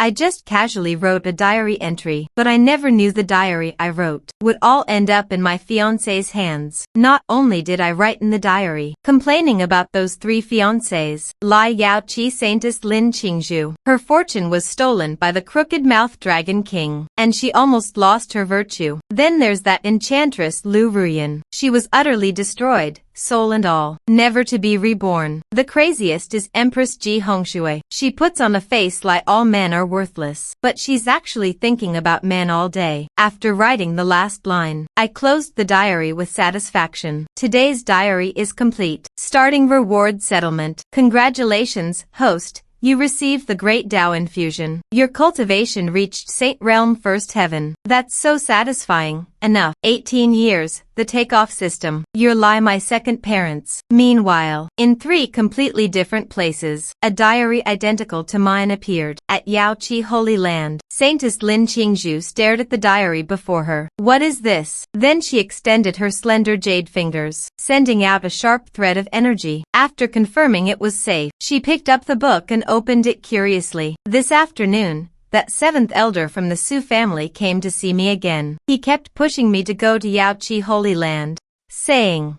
I just casually wrote a diary entry, but I never knew the diary I wrote would all end up in my fiancé's hands. Not only did I write in the diary, complaining about those 3 fiancés, Lai Yaoqi Saintess Lin Qingzhu. Her fortune was stolen by the crooked-mouthed dragon king, and she almost lost her virtue. Then there's that enchantress Lu Ruyan. She was utterly destroyed, soul and all, never to be reborn. The craziest is Empress Ji Hongshui. She puts on a face like all men are worthless, but she's actually thinking about men all day. After writing the last line, I closed the diary with satisfaction. Today's diary is complete. Starting reward settlement. Congratulations, host. You received the Great Tao Infusion. Your cultivation reached Saint Realm First Heaven. That's so satisfying. Enough. 18 years. The takeoff system. You're Lai my second parents. Meanwhile, in 3 completely different places, a diary identical to mine appeared. At Yaoqi Holy Land, Saintess Lin Qingzhu stared at the diary before her. What is this? Then she extended her slender jade fingers, sending out a sharp thread of energy. After confirming it was safe, she picked up the book and opened it curiously. This afternoon, that 7th elder from the Su family came to see me again. He kept pushing me to go to Yaoqi Holy Land, saying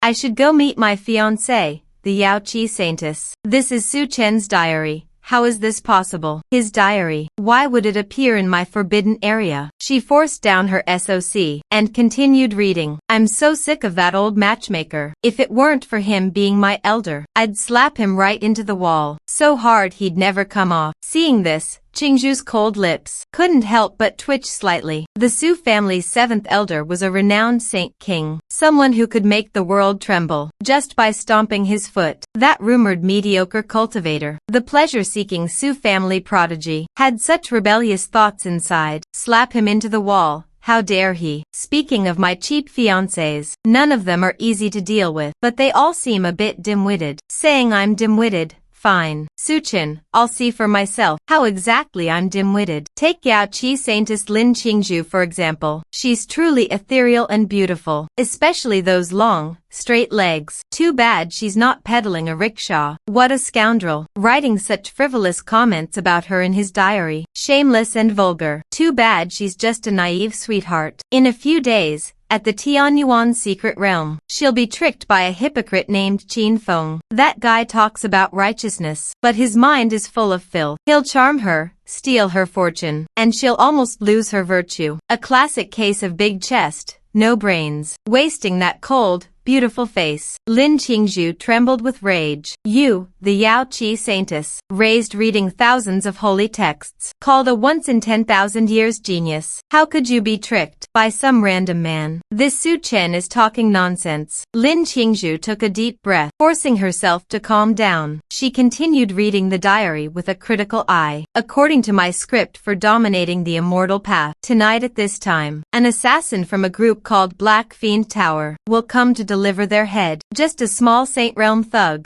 I should go meet my fiancée, the Yaoqi Saintess. This is Su Chen's diary. How is this possible? His diary. Why would it appear in my forbidden area? She forced down her SOC and continued reading. I'm so sick of that old matchmaker. If it weren't for him being my elder, I'd slap him right into the wall, so hard he'd never come off. Seeing this, Qingzhu's cold lips couldn't help but twitch slightly. The Su family's 7th elder was a renowned saint king, someone who could make the world tremble just by stomping his foot. That rumored mediocre cultivator, the pleasure-seeking Su family prodigy, had such rebellious thoughts inside. Slap him into the wall. How dare he? Speaking of my cheap fiancés, none of them are easy to deal with, but they all seem a bit dim-witted. Saying I'm dim-witted. Fine. Suchin, I'll see for myself how exactly I'm dim-witted. Take Yaoqi Saintess Lin Qingzhu for example. She's truly ethereal and beautiful, especially those long, straight legs. Too bad she's not pedaling a rickshaw. What a scoundrel, writing such frivolous comments about her in his diary. Shameless and vulgar. Too bad she's just a naive sweetheart. In a few days, at the Tianyuan secret realm, she'll be tricked by a hypocrite named Qin Feng. That guy talks about righteousness, but his mind is full of filth. He'll charm her, steal her fortune, and she'll almost lose her virtue. A classic case of big chest, no brains, wasting that cold, beautiful face. Lin Qingzhu trembled with rage. You, the Yaoqi Saintess, raised reading thousands of holy texts, called a once-in-10,000 years genius. How could you be tricked by some random man? This Su Chen is talking nonsense. Lin Qingzhu took a deep breath, forcing herself to calm down. She continued reading the diary with a critical eye. According to my script for dominating the immortal path, tonight at this time, an assassin from a group called Black Fiend Tower will come to deliver their head. Just a small Saint Realm thug.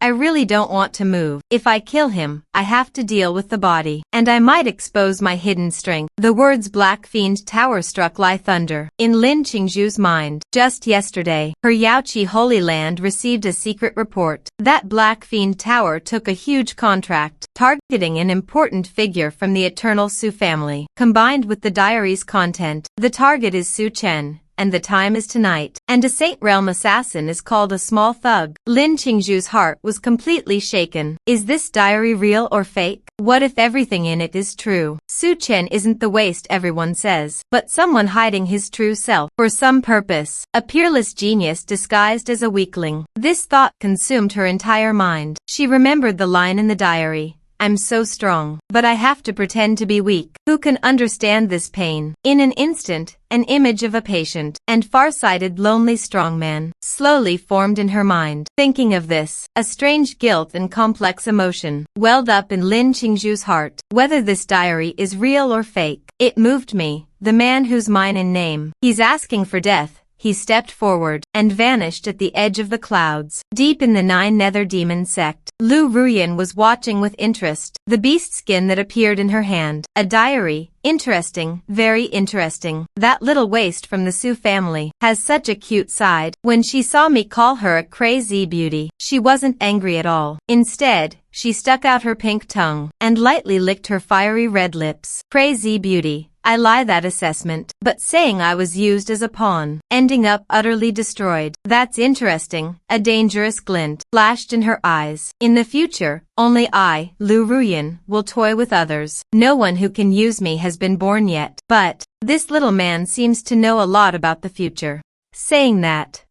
I really don't want to move. If I kill him, I have to deal with the body, and I might expose my hidden strength. The words Black Fiend Tower struck like thunder in Lin Qingzhu's mind. Just yesterday, her Yaoqi Holy Land received a secret report that Black Fiend Tower took a huge contract targeting an important figure from the Eternal Su family. Combined with the diary's content, the target is Su Chen, and the time is tonight, and a Saint Realm assassin is called a small thug. Lin Qingzhu's heart was completely shaken. Is this diary real or fake? What if everything in it is true? Su Chen isn't the waste everyone says, but someone hiding his true self for some purpose. A peerless genius disguised as a weakling. This thought consumed her entire mind. She remembered the line in the diary. I'm so strong, but I have to pretend to be weak. Who can understand this pain? In an instant, an image of a patient and far-sighted lonely strongman slowly formed in her mind. Thinking of this, a strange guilt and complex emotion welled up in Lin Qingzhu's heart. Whether this diary is real or fake, it moved me. The man who's mine in name. He's asking for death, he stepped forward and vanished at the edge of the clouds. Deep in the Nine Nether Demon sect, Lu Ruyan was watching with interest the beast skin that appeared in her hand. A diary. Interesting, very interesting. That little waste from the Su family has such a cute side. When she saw me call her a crazy beauty, she wasn't angry at all. Instead, she stuck out her pink tongue and lightly licked her fiery red lips. Crazy beauty. I lie that assessment, but saying I was used as a pawn, ending up utterly destroyed. That's interesting. A dangerous glint flashed in her eyes. In the future, only I, Lu Ruyan, will toy with others. No one who can use me has been born yet. But this little man seems to know a lot about the future. Saying that,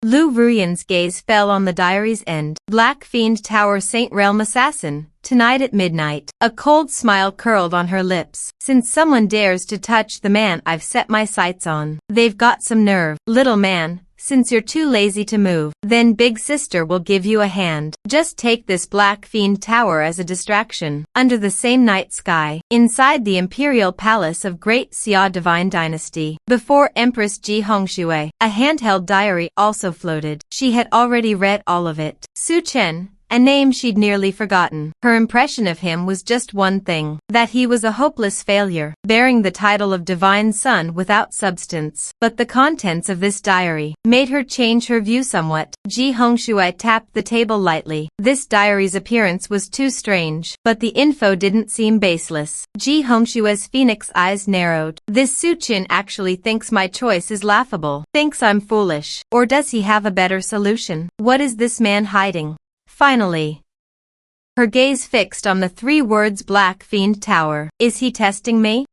Lu Ruyan's gaze fell on the diary's end. Black Fiend Tower Saint Realm Assassin. Tonight at midnight. A cold smile curled on her lips. Since someone dares to touch the man I've set my sights on, they've got some nerve. Little man, since you're too lazy to move, then big sister will give you a hand. Just take this Black Fiend Tower as a distraction. Under the same night sky, inside the imperial palace of Great Xia Divine Dynasty, before Empress Ji Hongxue, a handheld diary also floated. She had already read all of it. Su Chen, a name she'd nearly forgotten. Her impression of him was just one thing, that he was a hopeless failure, bearing the title of Divine Son without substance. But the contents of this diary made her change her view somewhat. Ji Hongxue tapped the table lightly. This diary's appearance was too strange, but the info didn't seem baseless. Ji Hongxue's phoenix eyes narrowed. This Su Chen actually thinks my choice is laughable, thinks I'm foolish. Or does he have a better solution? What is this man hiding? Finally, her gaze fixed on the three words Black Fiend Tower. Is he testing me?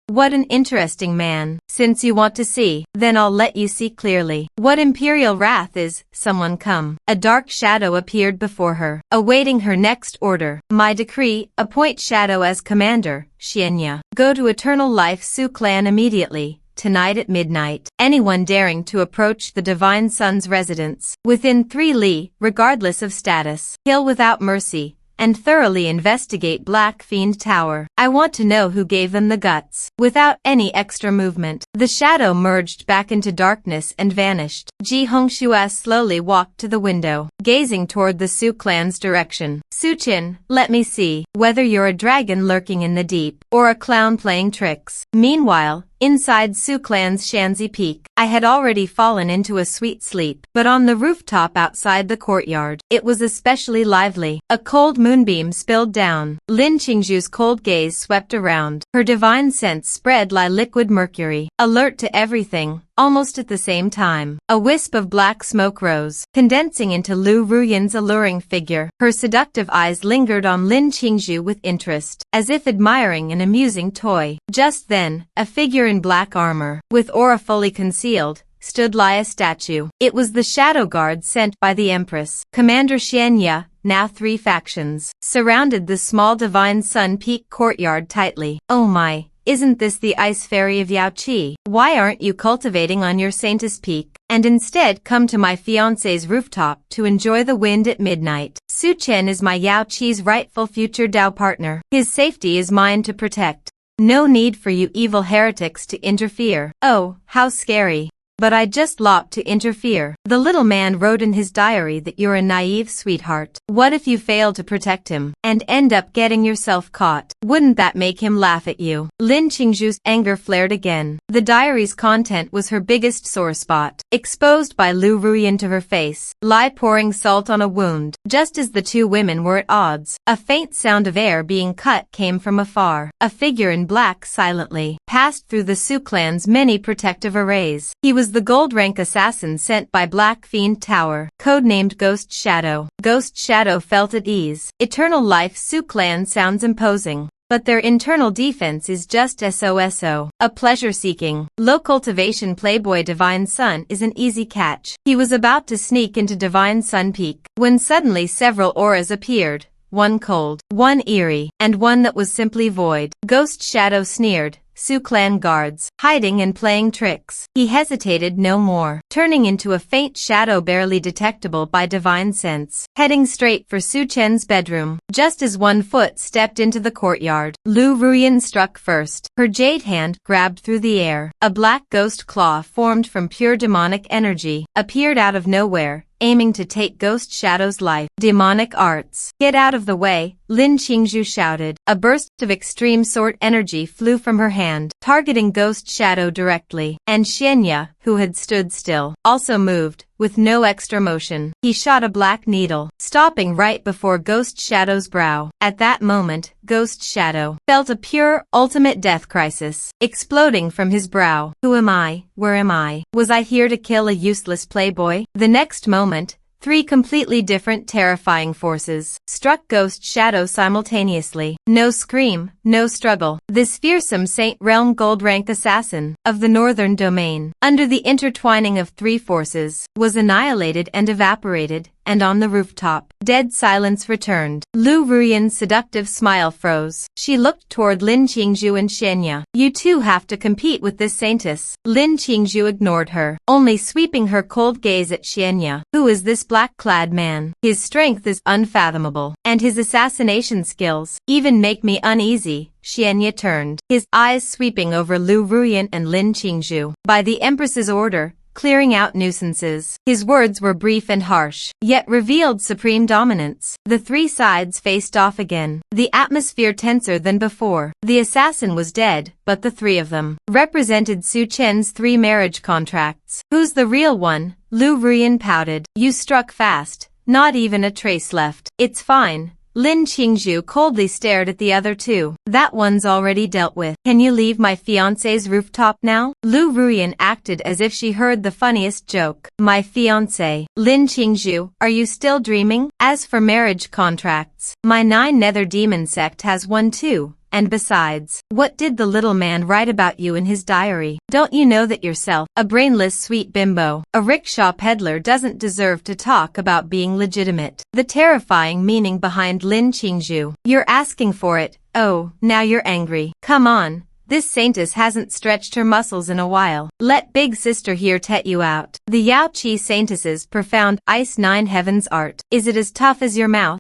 What an interesting man. Since you want to see, then I'll let you see clearly. What imperial wrath is? Someone come. A dark shadow appeared before her, awaiting her next order. My decree, appoint Shadow as commander, Xianya. Go to Eternal Life Su clan immediately. Tonight at midnight. Anyone daring to approach the Divine Son's residence, within 3 li, regardless of status, kill without mercy, and thoroughly investigate Black Fiend Tower. I want to know who gave them the guts. Without any extra movement, the shadow merged back into darkness and vanished. Ji Hongxue slowly walked to the window, gazing toward the Su clan's direction. Su Chen, let me see whether you're a dragon lurking in the deep, or a clown playing tricks. Meanwhile, inside Su clan's Shanzi Peak, I had already fallen into a sweet sleep, but on the rooftop outside the courtyard, it was especially lively. A cold moonbeam spilled down. Lin Qingzhu's cold gaze swept around. Her divine sense spread like liquid mercury, alert to everything. Almost at the same time, a wisp of black smoke rose, condensing into Lu Ruyan's alluring figure. Her seductive eyes lingered on Lin Qingzhu with interest, as if admiring an amusing toy. Just then, a figure in black armor, with aura fully concealed, stood like a statue. It was the shadow guard sent by the Empress. Commander Xianya, now 3 factions, surrounded the small Divine Sun Peak courtyard tightly. Oh my! Isn't this the ice fairy of Yaoqi? Why aren't you cultivating on your Saintess Peak, and instead come to my fiancé's rooftop to enjoy the wind at midnight? Su Chen is my Yaoqi's rightful future Dao partner. His safety is mine to protect. No need for you evil heretics to interfere. Oh, how scary. But I just lopped to interfere. The little man wrote in his diary that you're a naive sweetheart. What if you fail to protect him, and end up getting yourself caught? Wouldn't that make him laugh at you? Lin Qingzhu's anger flared again. The diary's content was her biggest sore spot, exposed by Lu Ruyan to her face, lie pouring salt on a wound. Just as the 2 women were at odds, a faint sound of air being cut came from afar. A figure in black silently passed through the Su clan's many protective arrays. He was the gold rank assassin sent by Black Fiend Tower, codenamed Ghost Shadow. Ghost Shadow felt at ease. Eternal Life Su clan sounds imposing, but their internal defense is just SOSO. A pleasure-seeking, low-cultivation playboy Divine Sun is an easy catch. He was about to sneak into Divine Sun Peak, when suddenly several auras appeared. One cold, one eerie, and one that was simply void. Ghost Shadow sneered, Su clan guards, hiding and playing tricks. He hesitated no more, turning into a faint shadow barely detectable by divine sense, heading straight for Su Chen's bedroom. Just as one foot stepped into the courtyard, Lu Ruyan struck first. Her jade hand grabbed through the air. A black ghost claw formed from pure demonic energy, appeared out of nowhere, aiming to take Ghost Shadow's life. Demonic arts. Get out of the way, Lin Qingzhu shouted. A burst of extreme sword energy flew from her hand, targeting Ghost Shadow directly. And Xianya, who had stood still, also moved, with no extra motion. He shot a black needle, stopping right before Ghost Shadow's brow. At that moment, Ghost Shadow felt a pure, ultimate death crisis, exploding from his brow. Who am I? Where am I? Was I here to kill a useless playboy? The next moment, three completely different terrifying forces struck Ghost Shadow simultaneously. No scream, no struggle. This fearsome Saint Realm gold rank assassin of the Northern Domain, under the intertwining of three forces, was annihilated and evaporated, and on the rooftop, dead silence returned. Lu Ruyan's seductive smile froze. She looked toward Lin Qingzhu and Xianya. You two have to compete with this saintess. Lin Qingzhu ignored her, only sweeping her cold gaze at Xianya. Who is this black-clad man? His strength is unfathomable, and his assassination skills even make me uneasy. Xianya turned, his eyes sweeping over Lu Ruyan and Lin Qingzhu. By the Empress's order, clearing out nuisances. His words were brief and harsh, yet revealed supreme dominance. The three sides faced off again, the atmosphere tenser than before. The assassin was dead, but the three of them represented Su Chen's 3 marriage contracts. Who's the real one? Lu Ruyan pouted. You struck fast, not even a trace left. It's fine. Lin Qingzhu coldly stared at the other two. That one's already dealt with. Can you leave my fiancé's rooftop now? Lu Ruyan acted as if she heard the funniest joke. My fiancé. Lin Qingzhu, are you still dreaming? As for marriage contracts, my 9 nether demon sect has one too. And besides, what did the little man write about you in his diary? Don't you know that yourself, a brainless sweet bimbo, a rickshaw peddler doesn't deserve to talk about being legitimate? The terrifying meaning behind Lin Qingzhu. You're asking for it. Oh, now you're angry. Come on. This saintess hasn't stretched her muscles in a while. Let big sister here tet you out. The Yao Qi saintess's profound ice 9 heavens art. Is it as tough as your mouth?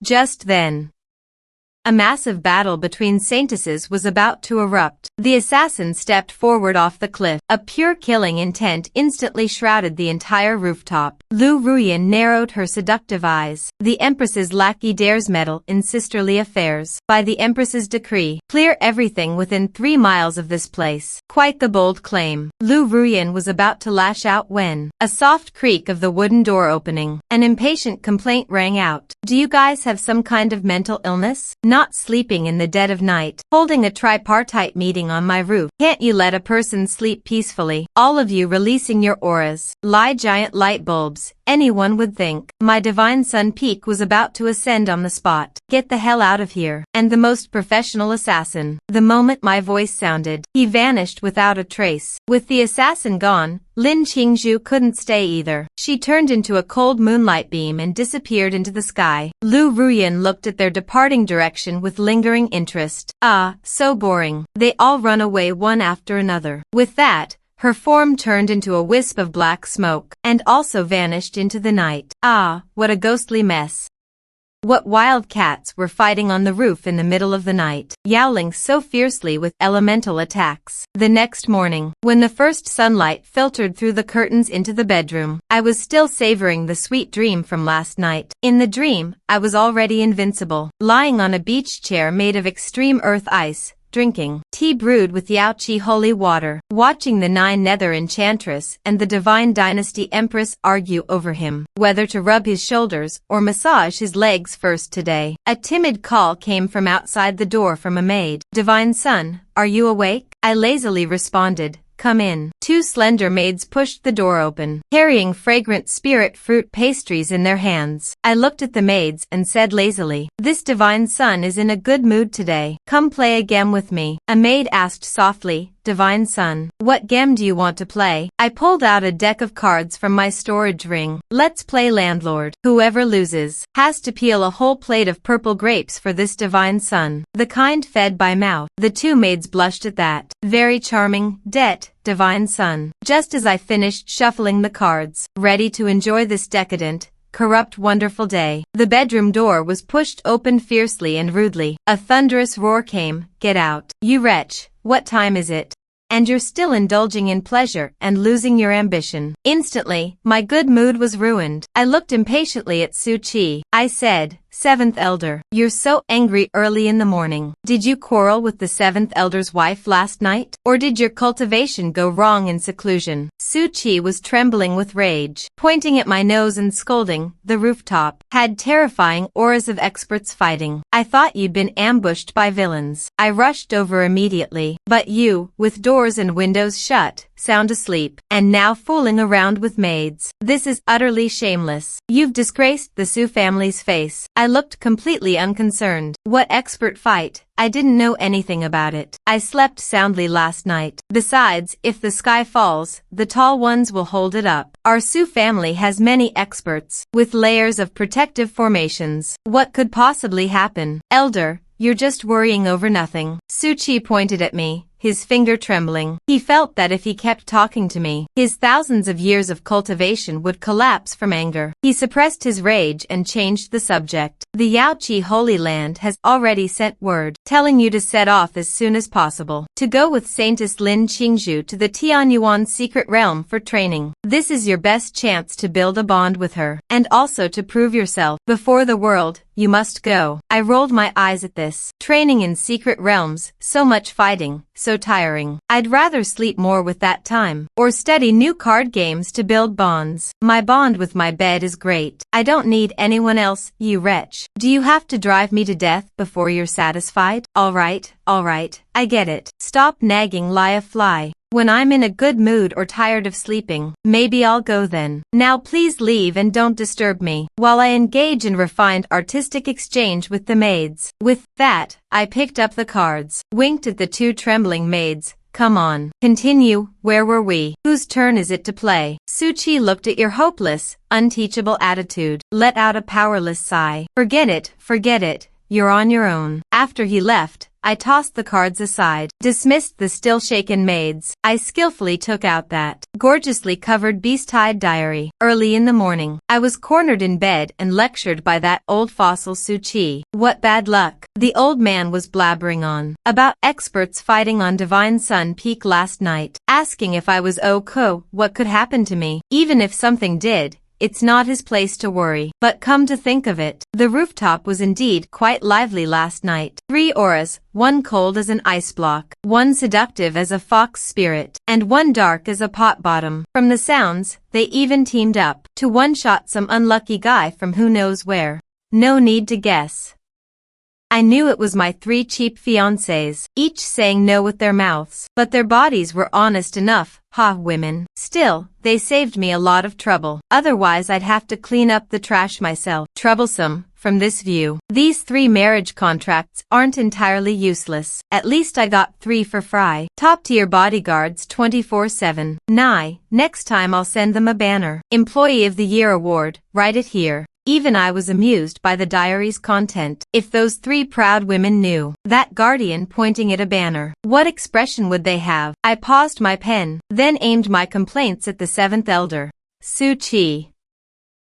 Just then, a massive battle between saintesses was about to erupt. The assassin stepped forward off the cliff. A pure killing intent instantly shrouded the entire rooftop. Lu Ruyan narrowed her seductive eyes. The Empress's lackey dares meddle in sisterly affairs. By the Empress's decree, clear everything within 3 miles of this place. Quite the bold claim. Lu Ruyan was about to lash out when a soft creak of the wooden door opening, an impatient complaint rang out. Do you guys have some kind of mental illness? Not sleeping in the dead of night, holding a tripartite meeting on my roof. Can't you let a person sleep peacefully? All of you releasing your auras. Lie giant light bulbs. Anyone would think my divine sun peak was about to ascend on the spot. Get the hell out of here. And the most professional assassin. The moment my voice sounded, he vanished without a trace. With the assassin gone, Lin Qingzhu couldn't stay either. She turned into a cold moonlight beam and disappeared into the sky. Lu Ruyan looked at their departing direction with lingering interest. Ah, so boring. They all run away one after another. With that, her form turned into a wisp of black smoke, and also vanished into the night. Ah, what a ghostly mess. What wild cats were fighting on the roof in the middle of the night, yowling so fiercely with elemental attacks. The next morning, when the first sunlight filtered through the curtains into the bedroom, I was still savoring the sweet dream from last night. In the dream, I was already invincible, lying on a beach chair made of extreme earth ice, drinking tea brewed with Yao Qi holy water, watching the 9 nether enchantress and the divine dynasty empress argue over him, whether to rub his shoulders or massage his legs first today. A timid call came from outside the door from a maid. Divine son, are you awake? I lazily responded. Come in. 2 slender maids pushed the door open, carrying fragrant spirit fruit pastries in their hands. I looked at the maids and said lazily, this divine son is in a good mood today. Come play a game with me. A maid asked softly. divine son. What game do you want to play? I pulled out a deck of cards from my storage ring. Let's play landlord. Whoever loses has to peel a whole plate of purple grapes for this divine son, the kind fed by mouth. The two maids blushed at that. Very charming, divine son. Just as I finished shuffling the cards, ready to enjoy this decadent, corrupt wonderful day, the bedroom door was pushed open fiercely and rudely. A thunderous roar came. Get out, you wretch, what time is it? And you're still indulging in pleasure and losing your ambition. Instantly, my good mood was ruined. I looked impatiently at Suchi. I said, Seventh Elder, you're so angry early in the morning. Did you quarrel with the Seventh Elder's wife last night? Or did your cultivation go wrong in seclusion? Suchi was trembling with rage, pointing at my nose and scolding. The rooftop had terrifying auras of experts fighting. I thought you'd been ambushed by villains. I rushed over immediately. But you, with doors and windows shut, sound asleep, and now fooling around with maids. This is utterly shameless. You've disgraced the Su family's face. I looked completely unconcerned. What expert fight? I didn't know anything about it. I slept soundly last night. Besides, if the sky falls, the tall ones will hold it up. Our Su family has many experts, with layers of protective formations. What could possibly happen? Elder, you're just worrying over nothing. Suchi pointed at me, his finger trembling. He felt that if he kept talking to me, his thousands of years of cultivation would collapse from anger. He suppressed his rage and changed the subject. The Yaoqi Holy Land has already sent word, telling you to set off as soon as possible, to go with Saintess Lin Qingzhu to the Tianyuan secret realm for training. This is your best chance to build a bond with her, and also to prove yourself before the world. You must go. I rolled my eyes at this. Training in secret realms, so much fighting, so tiring. I'd rather sleep more with that time, or study new card games to build bonds. My bond with my bed is great. I don't need anyone else, you wretch. Do you have to drive me to death before you're satisfied? All right, I get it. Stop nagging, Lia Fly. When I'm in a good mood or tired of sleeping, maybe I'll go then. Now please leave and don't disturb me, while I engage in refined artistic exchange with the maids. With that, I picked up the cards, winked at the two trembling maids. Come on. Continue, where were we? Whose turn is it to play? Suchi looked at your hopeless, unteachable attitude, let out a powerless sigh. Forget it, you're on your own. After he left, I tossed the cards aside, dismissed the still-shaken maids. I skillfully took out that gorgeously covered beast-hide diary. Early in the morning, I was cornered in bed and lectured by that old fossil Suchi. What bad luck. The old man was blabbering on about experts fighting on Divine Sun Peak last night, asking if I was what could happen to me. Even if something did, it's not his place to worry. But come to think of it, the rooftop was indeed quite lively last night. 3 auras, one cold as an ice block, one seductive as a fox spirit, and one dark as a pot bottom. From the sounds, they even teamed up to one-shot some unlucky guy from who knows where. No need to guess. I knew it was my 3 cheap fiancés, each saying no with their mouths, but their bodies were honest enough. Ha, women. Still, they saved me a lot of trouble. Otherwise I'd have to clean up the trash myself. Troublesome, from this view. These 3 marriage contracts aren't entirely useless. At least I got 3 for free. Top-tier bodyguards 24/7. Next time I'll send them a banner. Employee of the Year award, write it here. Even I was amused by the diary's content. If those 3 proud women knew, that guardian pointing at a banner, what expression would they have? I paused my pen, then aimed my complaints at the 7th elder. Suchi.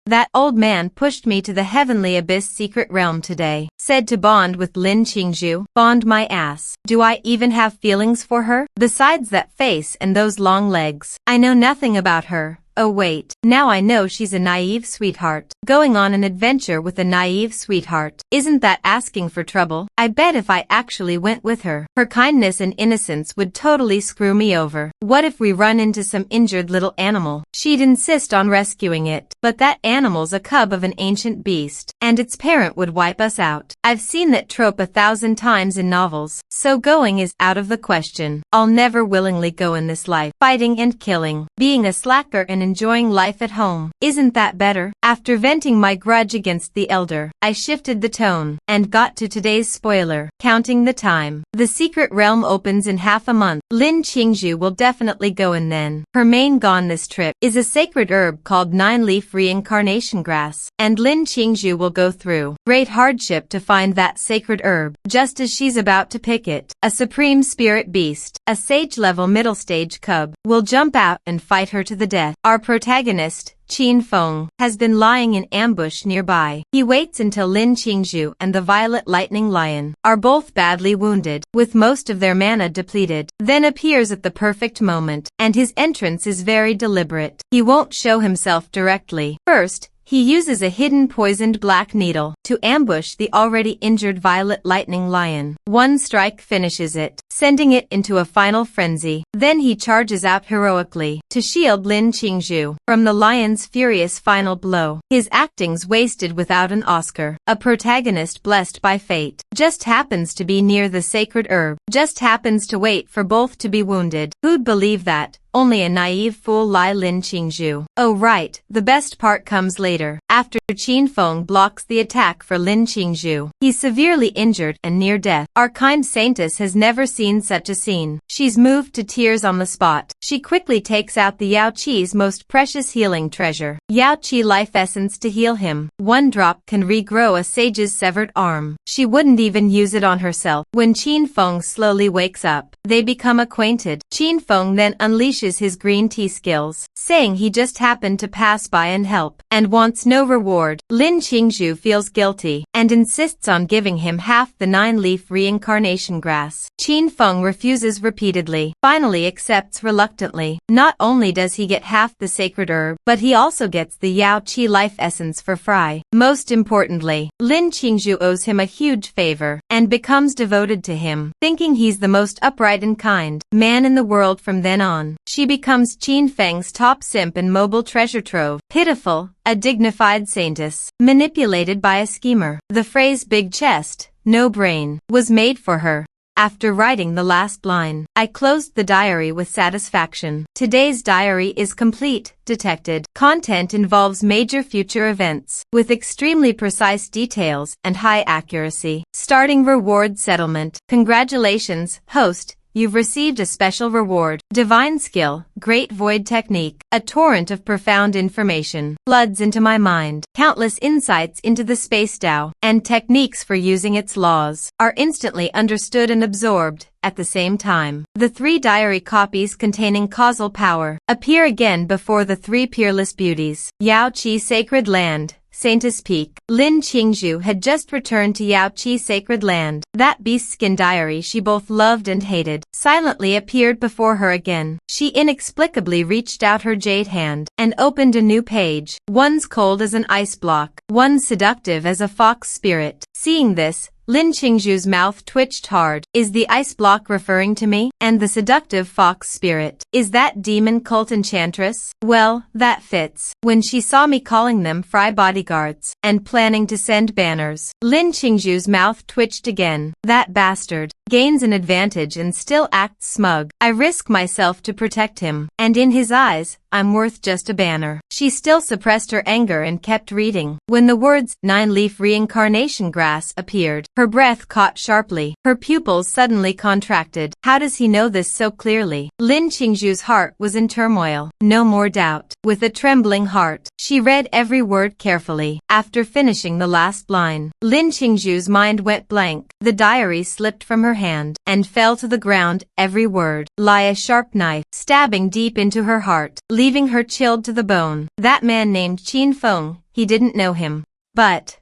That old man pushed me to the heavenly abyss secret realm today. Said to bond with Lin Qingzhu. Bond my ass. Do I even have feelings for her? Besides that face and those long legs, I know nothing about her. Oh wait, now I know she's a naive sweetheart. Going on an adventure with a naive sweetheart. Isn't that asking for trouble? I bet if I actually went with her, her kindness and innocence would totally screw me over. What if we run into some injured little animal? She'd insist on rescuing it, but that animal's a cub of an ancient beast, and its parent would wipe us out. I've seen that trope 1,000 times in novels, so going is out of the question. I'll never willingly go in this life, fighting and killing, being a slacker and and enjoying life at home. Isn't that better? After venting my grudge against the elder, I shifted the tone and got to today's spoiler. Counting the time. The secret realm opens in half a month. Lin Qingzhu will definitely go in then. Her main goal on this trip is a sacred herb called 9-leaf reincarnation grass, and Lin Qingzhu will go through great hardship to find that sacred herb. Just as she's about to pick it, a supreme spirit beast, a sage-level middle-stage cub, will jump out and fight her to the death. Our protagonist, Qin Feng, has been lying in ambush nearby. He waits until Lin Qingzhu and the Violet Lightning Lion are both badly wounded, with most of their mana depleted, then appears at the perfect moment, and his entrance is very deliberate. He won't show himself directly. First, he uses a hidden poisoned black needle to ambush the already injured Violet Lightning Lion. One strike finishes it, sending it into a final frenzy. Then he charges out heroically to shield Lin Qingzhu from the lion's furious final blow. His acting's wasted without an Oscar. A protagonist blessed by fate just happens to be near the sacred herb, just happens to wait for both to be wounded. Who'd believe that? Only a naive fool like Lin Qingzhu. Oh right, the best part comes later. After Qin Feng blocks the attack for Lin Qingzhu, he's severely injured and near death. Our kind saintess has never seen such a scene. She's moved to tears on the spot. She quickly takes out the Yao Qi's most precious healing treasure, Yao Qi life essence, to heal him. One drop can regrow a sage's severed arm. She wouldn't even use it on herself. When Qin Feng slowly wakes up, they become acquainted. Qin Feng then unleashes his green tea skills, saying he just happened to pass by and help, and wants no reward. Lin Qingzhu feels guilty, and insists on giving him half the 9-leaf reincarnation grass. Qin Feng refuses repeatedly, finally accepts reluctantly. Not only does he get half the sacred herb, but he also gets the Yao Qi life essence for free. Most importantly, Lin Qingzhu owes him a huge favor, and becomes devoted to him, thinking he's the most upright and kind man in the world from then on. She becomes Qin Feng's top simp and mobile treasure trove. Pitiful, a dignified saintess, manipulated by a schemer. The phrase "big chest, no brain" was made for her. After writing the last line, I closed the diary with satisfaction. Today's diary is complete. Detected content involves major future events, with extremely precise details and high accuracy. Starting reward settlement. Congratulations, host. You've received a special reward. Divine skill, great void technique. A torrent of profound information floods into my mind. Countless insights into the space Tao and techniques for using its laws are instantly understood and absorbed. At the same time, the 3 diary copies containing causal power appear again before the 3 peerless beauties. Yao Qi Sacred Land, Saintess Peak. Lin Qingzhu had just returned to Yao Qi Sacred Land. That beast-skin diary she both loved and hated silently appeared before her again. She inexplicably reached out her jade hand and opened a new page. One's cold as an ice block, one's seductive as a fox spirit. Seeing this, Lin Qingzhu's mouth twitched hard. Is the ice block referring to me? And the seductive fox spirit, is that demon cult enchantress? Well, that fits. When she saw me calling them fry bodyguards and planning to send banners, Lin Qingzhu's mouth twitched again. That bastard gains an advantage and still acts smug. I risk myself to protect him, and in his eyes, I'm worth just a banner. She still suppressed her anger and kept reading. When the words 9-leaf reincarnation grass appeared, her breath caught sharply. Her pupils suddenly contracted. How does he know this so clearly? Lin Qingzhu's heart was in turmoil. No more doubt. With a trembling heart, she read every word carefully. After finishing the last line, Lin Qingzhu's mind went blank. The diary slipped from her hand and fell to the ground. Every word, like a sharp knife, stabbing deep into her heart, leaving her chilled to the bone. That man named Qin Feng, he didn't know him. But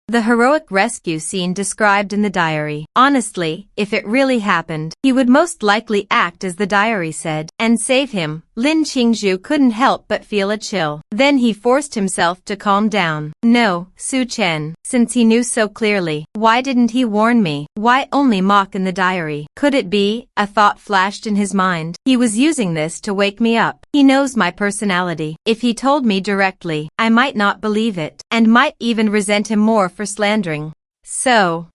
the heroic rescue scene described in the diary. Honestly, if it really happened, he would most likely act as the diary said, and save him. Lin Qingzhu couldn't help but feel a chill. Then he forced himself to calm down. No, Su Chen, since he knew so clearly, why didn't he warn me? Why only mock in the diary? Could it be? A thought flashed in his mind. He was using this to wake me up. He knows my personality. If he told me directly, I might not believe it, and might even resent him more for slandering. So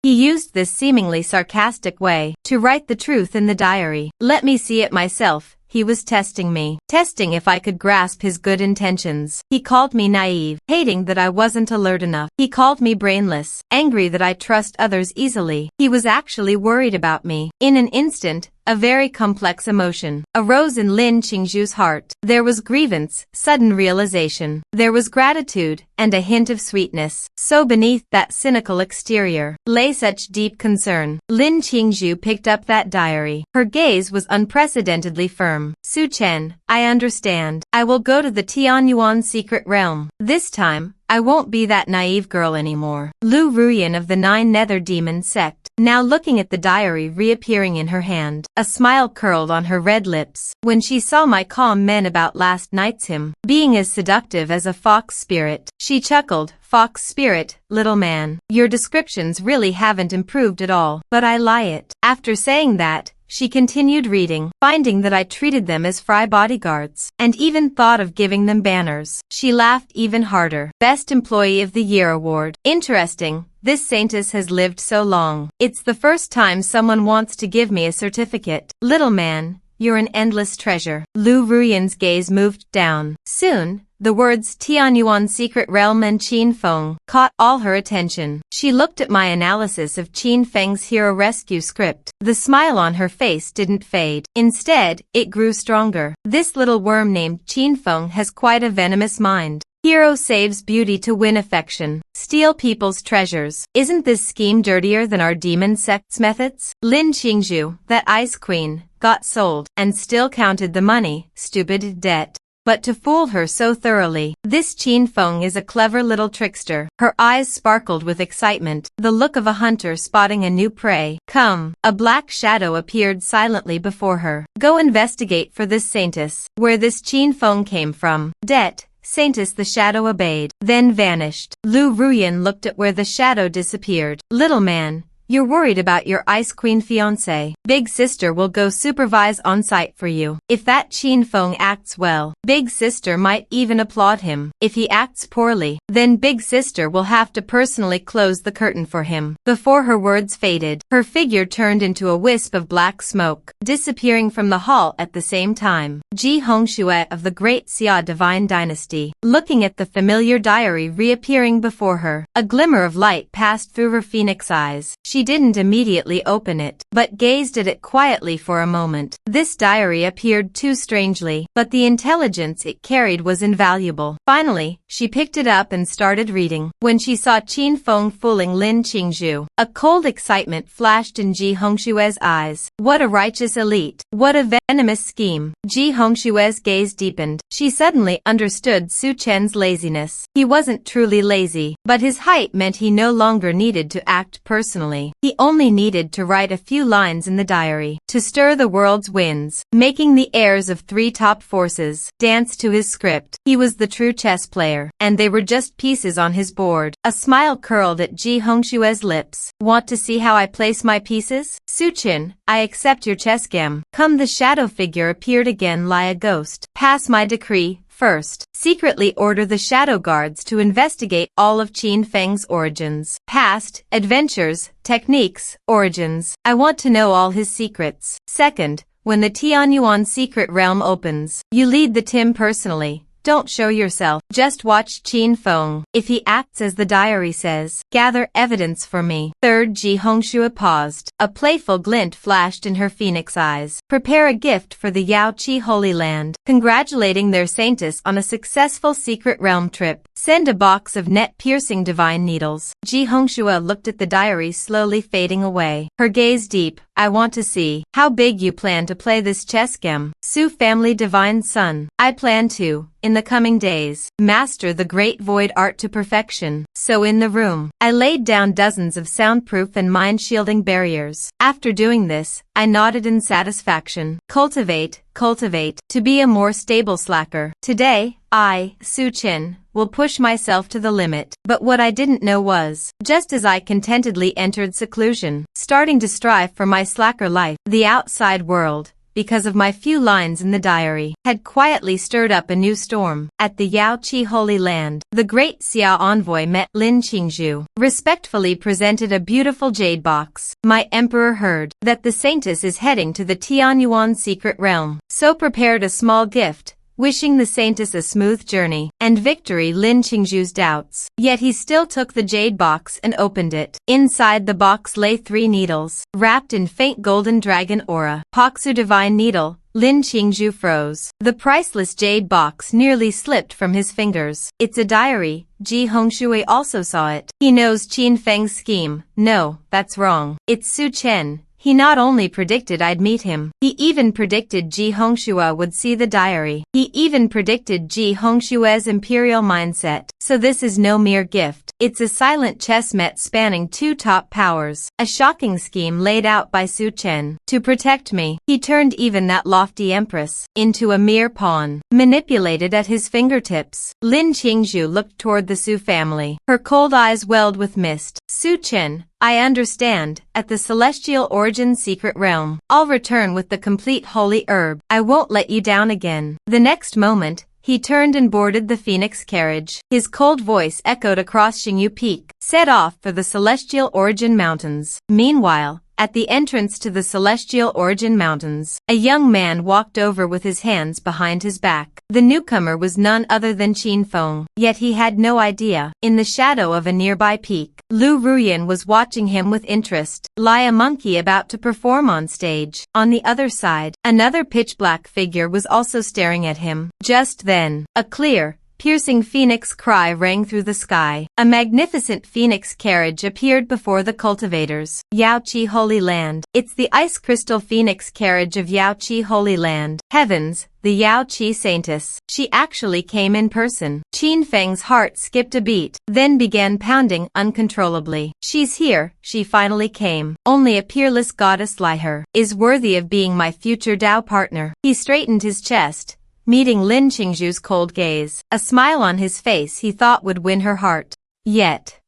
he used this seemingly sarcastic way to write the truth in the diary. Let me see it myself, he was testing me. Testing if I could grasp his good intentions. He called me naive, hating that I wasn't alert enough. He called me brainless, angry that I trust others easily. He was actually worried about me. In an instant, a very complex emotion arose in Lin Qingzhu's heart. There was grievance, sudden realization. There was gratitude, and a hint of sweetness. So beneath that cynical exterior lay such deep concern. Lin Qingzhu picked up that diary. Her gaze was unprecedentedly firm. Su Chen, I understand. I will go to the Tianyuan secret realm. This time, I won't be that naive girl anymore. Lu Ruyan of the Nine Nether Demon sect, now looking at the diary reappearing in her hand. A smile curled on her red lips when she saw my calm men about last night's him, being as seductive as a fox spirit. She chuckled. Fox spirit, little man, your descriptions really haven't improved at all, but I lie it. After saying that, she continued reading, finding that I treated them as fry bodyguards, and even thought of giving them banners. She laughed even harder. Best Employee of the Year award. Interesting, this saintess has lived so long. It's the first time someone wants to give me a certificate. Little man, you're an endless treasure. Lu Ruyan's gaze moved down. Soon, the words Tianyuan Secret Realm and Qin Feng caught all her attention. She looked at my analysis of Qin Feng's hero rescue script. The smile on her face didn't fade. Instead, it grew stronger. This little worm named Qin Feng has quite a venomous mind. Hero saves beauty to win affection. Steal people's treasures. Isn't this scheme dirtier than our demon sect's methods? Lin Qingzhu, that ice queen, got sold, and still counted the money. Stupid debt. But to fool her so thoroughly, this Qin Feng is a clever little trickster. Her eyes sparkled with excitement, the look of a hunter spotting a new prey. Come, a black shadow appeared silently before her. Go investigate for this saintess, where this Qin Feng came from. Det. Saintess the shadow obeyed, then vanished. Lu Ruyan looked at where the shadow disappeared. Little man, you're worried about your Ice Queen fiancé. Big Sister will go supervise on site for you. If that Qin Feng acts well, Big Sister might even applaud him. If he acts poorly, then Big Sister will have to personally close the curtain for him. Before her words faded, her figure turned into a wisp of black smoke, disappearing from the hall at the same time. Ji Hongxue of the Great Xia Divine Dynasty, looking at the familiar diary reappearing before her. A glimmer of light passed through her phoenix eyes. She didn't immediately open it, but gazed at it quietly for a moment. This diary appeared too strangely, but the intelligence it carried was invaluable. Finally, she picked it up and started reading. When she saw Qin Feng fooling Lin Qingzhu, a cold excitement flashed in Ji Hongxue's eyes. What a righteous elite! What a venomous scheme! Ji Hongxue's gaze deepened. She suddenly understood Su Chen's laziness. He wasn't truly lazy, but his height meant he no longer needed to act personally. He only needed to write a few lines in the diary to stir the world's winds, making the heirs of three top forces dance to his script. He was the true chess player, and they were just pieces on his board. A smile curled at Ji Hongxue's lips. Want to see how I place my pieces? Su Chen, I accept your chess game. Come, the shadow figure appeared again like a ghost. Pass my decree. First, secretly order the shadow guards to investigate all of Qin Feng's origins, past, adventures, techniques, origins. I want to know all his secrets. Second, when the Tianyuan secret realm opens, you lead the team personally. Don't show yourself, just watch Qin Feng. If he acts as the diary says, gather evidence for me. Third, Ji Hongxue paused. A playful glint flashed in her phoenix eyes. Prepare a gift for the Yao Qi Holy Land, congratulating their saintess on a successful secret realm trip. Send a box of net-piercing divine needles. Ji Hongxue looked at the diary slowly fading away. Her gaze deep. I want to see how big you plan to play this chess game. Su family divine son. I plan to, in the coming days, master the great void art to perfection. So in the room, I laid down dozens of soundproof and mind-shielding barriers. After doing this, I nodded in satisfaction. Cultivate, to be a more stable slacker. Today, I, Su Chen, will push myself to the limit. But what I didn't know was, just as I contentedly entered seclusion, starting to strive for my slacker life, the outside world, because of my few lines in the diary, had quietly stirred up a new storm. At the Yaoqi Holy Land, the great Xia envoy met Lin Qingzhu, respectfully presented a beautiful jade box. My emperor heard that the saintess is heading to the Tianyuan secret realm, so prepared a small gift, wishing the saintess a smooth journey and victory. Lin Qingzhu's doubts. Yet he still took the jade box and opened it. Inside the box lay 3 needles, wrapped in faint golden dragon aura. Paksu divine needle. Lin Qingzhu froze. The priceless jade box nearly slipped from his fingers. It's a diary. Ji Hongshui also saw it. He knows Qin Feng's scheme. No, that's wrong. It's Su Chen. He not only predicted I'd meet him, he even predicted Ji Hongshuo would see the diary. He even predicted Ji Hongshuo's imperial mindset. So this is no mere gift. It's a silent chess match spanning 2 top powers. A shocking scheme laid out by Su Chen. To protect me, he turned even that lofty empress into a mere pawn, manipulated at his fingertips. Lin Qingzhu looked toward the Su family. Her cold eyes welled with mist. Su Chen, I understand. At the celestial origin secret realm, I'll return with the complete holy herb. I won't let you down again. The next moment, he turned and boarded the phoenix carriage. His cold voice echoed across Xingyu Peak, set off for the celestial origin mountains. Meanwhile, at the entrance to the celestial origin mountains, a young man walked over with his hands behind his back. The newcomer was none other than Qin Feng, yet he had no idea. In the shadow of a nearby peak, Lu Ruyan was watching him with interest, like a monkey about to perform on stage. On the other side, another pitch-black figure was also staring at him. Just then, a clear, piercing phoenix cry rang through the sky. A magnificent phoenix carriage appeared before the cultivators. Yaoqi Holy Land. It's the ice crystal phoenix carriage of Yaoqi Holy Land. Heavens, the Yaoqi saintess. She actually came in person. Qin Feng's heart skipped a beat, then began pounding uncontrollably. She's here, she finally came. Only a peerless goddess like her is worthy of being my future Dao partner. He straightened his chest, meeting Lin Qingzhu's cold gaze. A smile on his face he thought would win her heart. Yet,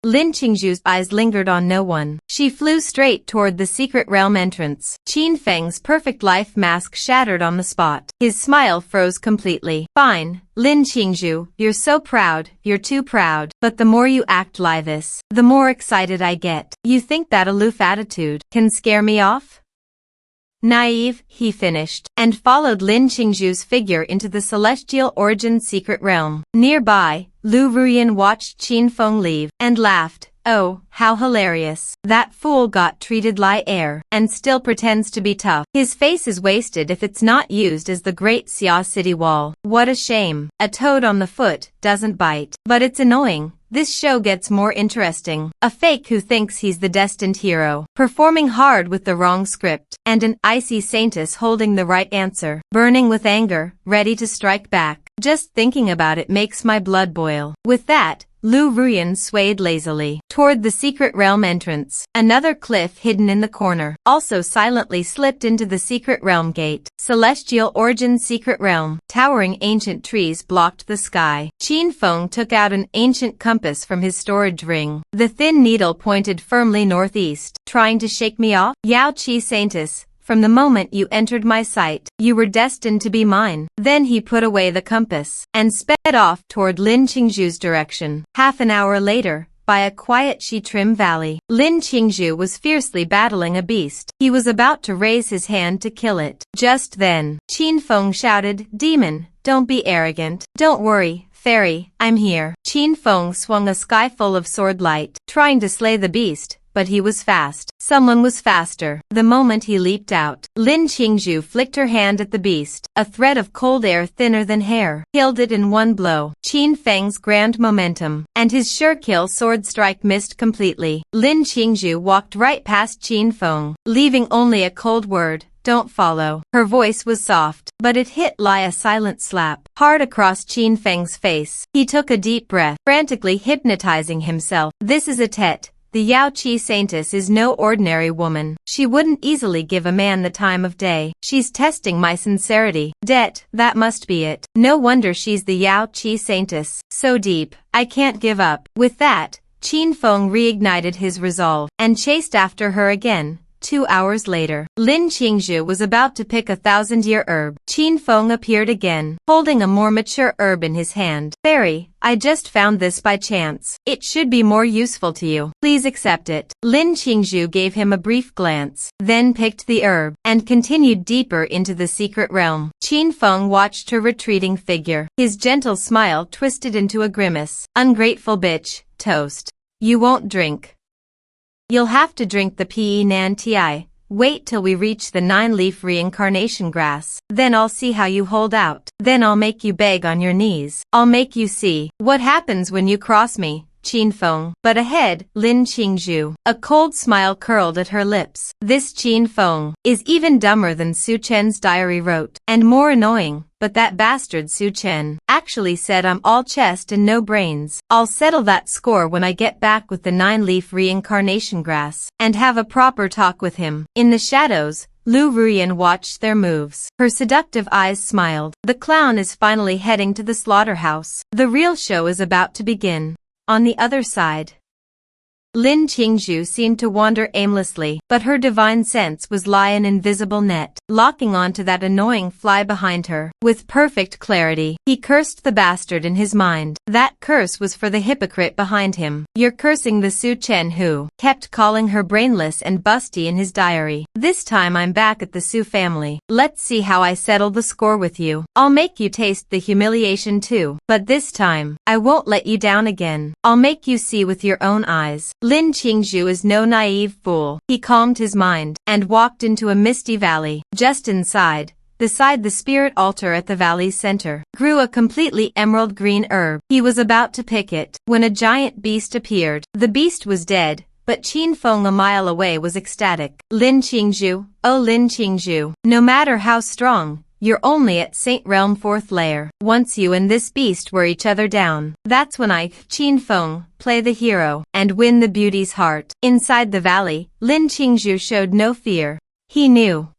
Lin Qingzhu's eyes lingered on no one. She flew straight toward the secret realm entrance. Qin Feng's perfect life mask shattered on the spot. His smile froze completely. Fine, Lin Qingzhu, you're so proud, you're too proud. But the more you act like this, the more excited I get. You think that aloof attitude can scare me off? Naive, he finished, and followed Lin Qingzhu's figure into the celestial origin secret realm. Nearby, Lu Ruyan watched Qin Feng leave, and laughed. Oh, how hilarious. That fool got treated like air, and still pretends to be tough. His face is wasted if it's not used as the great Xia city wall. What a shame. A toad on the foot doesn't bite. But it's annoying. This show gets more interesting. A fake who thinks he's the destined hero, performing hard with the wrong script, and an icy saintess holding the right answer, burning with anger, ready to strike back. Just thinking about it makes my blood boil. With that, Lu Ruyan swayed lazily toward the secret realm entrance. Another cliff hidden in the corner also silently slipped into the secret realm gate. Celestial origin secret realm. Towering ancient trees blocked the sky. Qin Feng took out an ancient compass from his storage ring. The thin needle pointed firmly northeast. Trying to shake me off? Yaoqi saintess, from the moment you entered my sight, you were destined to be mine. Then he put away the compass and sped off toward Lin Qingzhu's direction. Half an hour later, by a quiet Shitrim valley, Lin Qingzhu was fiercely battling a beast. He was about to raise his hand to kill it. Just then, Qin Feng shouted, "Demon, don't be arrogant. Don't worry, fairy, I'm here." Qin Feng swung a sky full of sword light, trying to slay the beast. But he was fast. Someone was faster. The moment he leaped out, Lin Qingzhu flicked her hand at the beast. A thread of cold air thinner than hair killed it in one blow. Qin Feng's grand momentum and his sure kill sword strike missed completely. Lin Qingzhu walked right past Qin Feng, leaving only a cold word. Don't follow. Her voice was soft, but it hit like a silent slap, hard across Qin Feng's face. He took a deep breath, frantically hypnotizing himself. This is a Tet. The Yaoqi saintess is no ordinary woman. She wouldn't easily give a man the time of day. She's testing my sincerity. Det, that must be it. No wonder she's the Yaoqi saintess. So deep, I can't give up. With that, Qin Feng reignited his resolve and chased after her again, 2 hours later, Lin Qingzhu was about to pick a 1,000-year herb. Qin Feng appeared again, holding a more mature herb in his hand. Fairy, I just found this by chance. It should be more useful to you. Please accept it. Lin Qingzhu gave him a brief glance, then picked the herb, and continued deeper into the secret realm. Qin Feng watched her retreating figure. His gentle smile twisted into a grimace. Ungrateful bitch, toast. You won't drink. You'll have to drink the Pe Nan Ti. Wait till we reach the 9-leaf reincarnation grass. Then I'll see how you hold out. Then I'll make you beg on your knees. I'll make you see what happens when you cross me, Qin Feng. But ahead, Lin Qingzhu. A cold smile curled at her lips. This Qin Feng is even dumber than Su Chen's diary wrote, and more annoying. But that bastard Su Chen actually said I'm all chest and no brains. I'll settle that score when I get back with the 9-leaf reincarnation grass and have a proper talk with him. In the shadows, Lu Ruyan watched their moves. Her seductive eyes smiled. The clown is finally heading to the slaughterhouse. The real show is about to begin. On the other side, Lin Qingzhu seemed to wander aimlessly, but her divine sense was like an invisible net, locking onto that annoying fly behind her. With perfect clarity, he cursed the bastard in his mind. That curse was for the hypocrite behind him. You're cursing the Su Chen who kept calling her brainless and busty in his diary. This time I'm back at the Su family. Let's see how I settle the score with you. I'll make you taste the humiliation too. But this time, I won't let you down again. I'll make you see with your own eyes. Lin Qingzhu is no naive fool. He calmed his mind and walked into a misty valley. Just inside, beside the spirit altar at the valley's center, grew a completely emerald green herb. He was about to pick it when a giant beast appeared. The beast was dead, but Qin Feng a mile away was ecstatic. Lin Qingzhu, oh Lin Qingzhu, no matter how strong, you're only at Saint Realm 4th layer. Once you and this beast wear each other down, that's when I, Qin Feng, play the hero and win the beauty's heart. Inside the valley, Lin Qingzhu showed no fear. He knew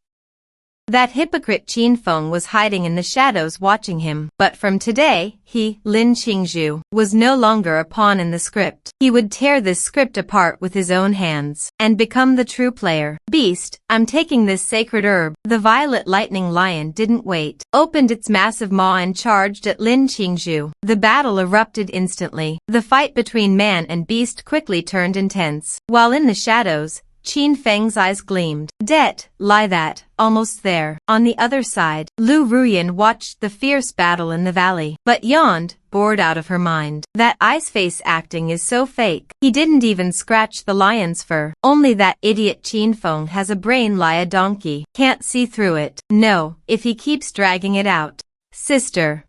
that hypocrite Qin Feng was hiding in the shadows watching him. But from today, he, Lin Qingzhu, was no longer a pawn in the script. He would tear this script apart with his own hands and become the true player. Beast, I'm taking this sacred herb. The violet lightning lion didn't wait, opened its massive maw and charged at Lin Qingzhu. The battle erupted instantly. The fight between man and beast quickly turned intense. While in the shadows, Qin Feng's eyes gleamed. Det, lie that, almost there. On the other side, Lu Ruyan watched the fierce battle in the valley, but yawned, bored out of her mind. That ice face acting is so fake. He didn't even scratch the lion's fur. Only that idiot Qin Feng has a brain like a donkey. Can't see through it. No, if he keeps dragging it out. Sister,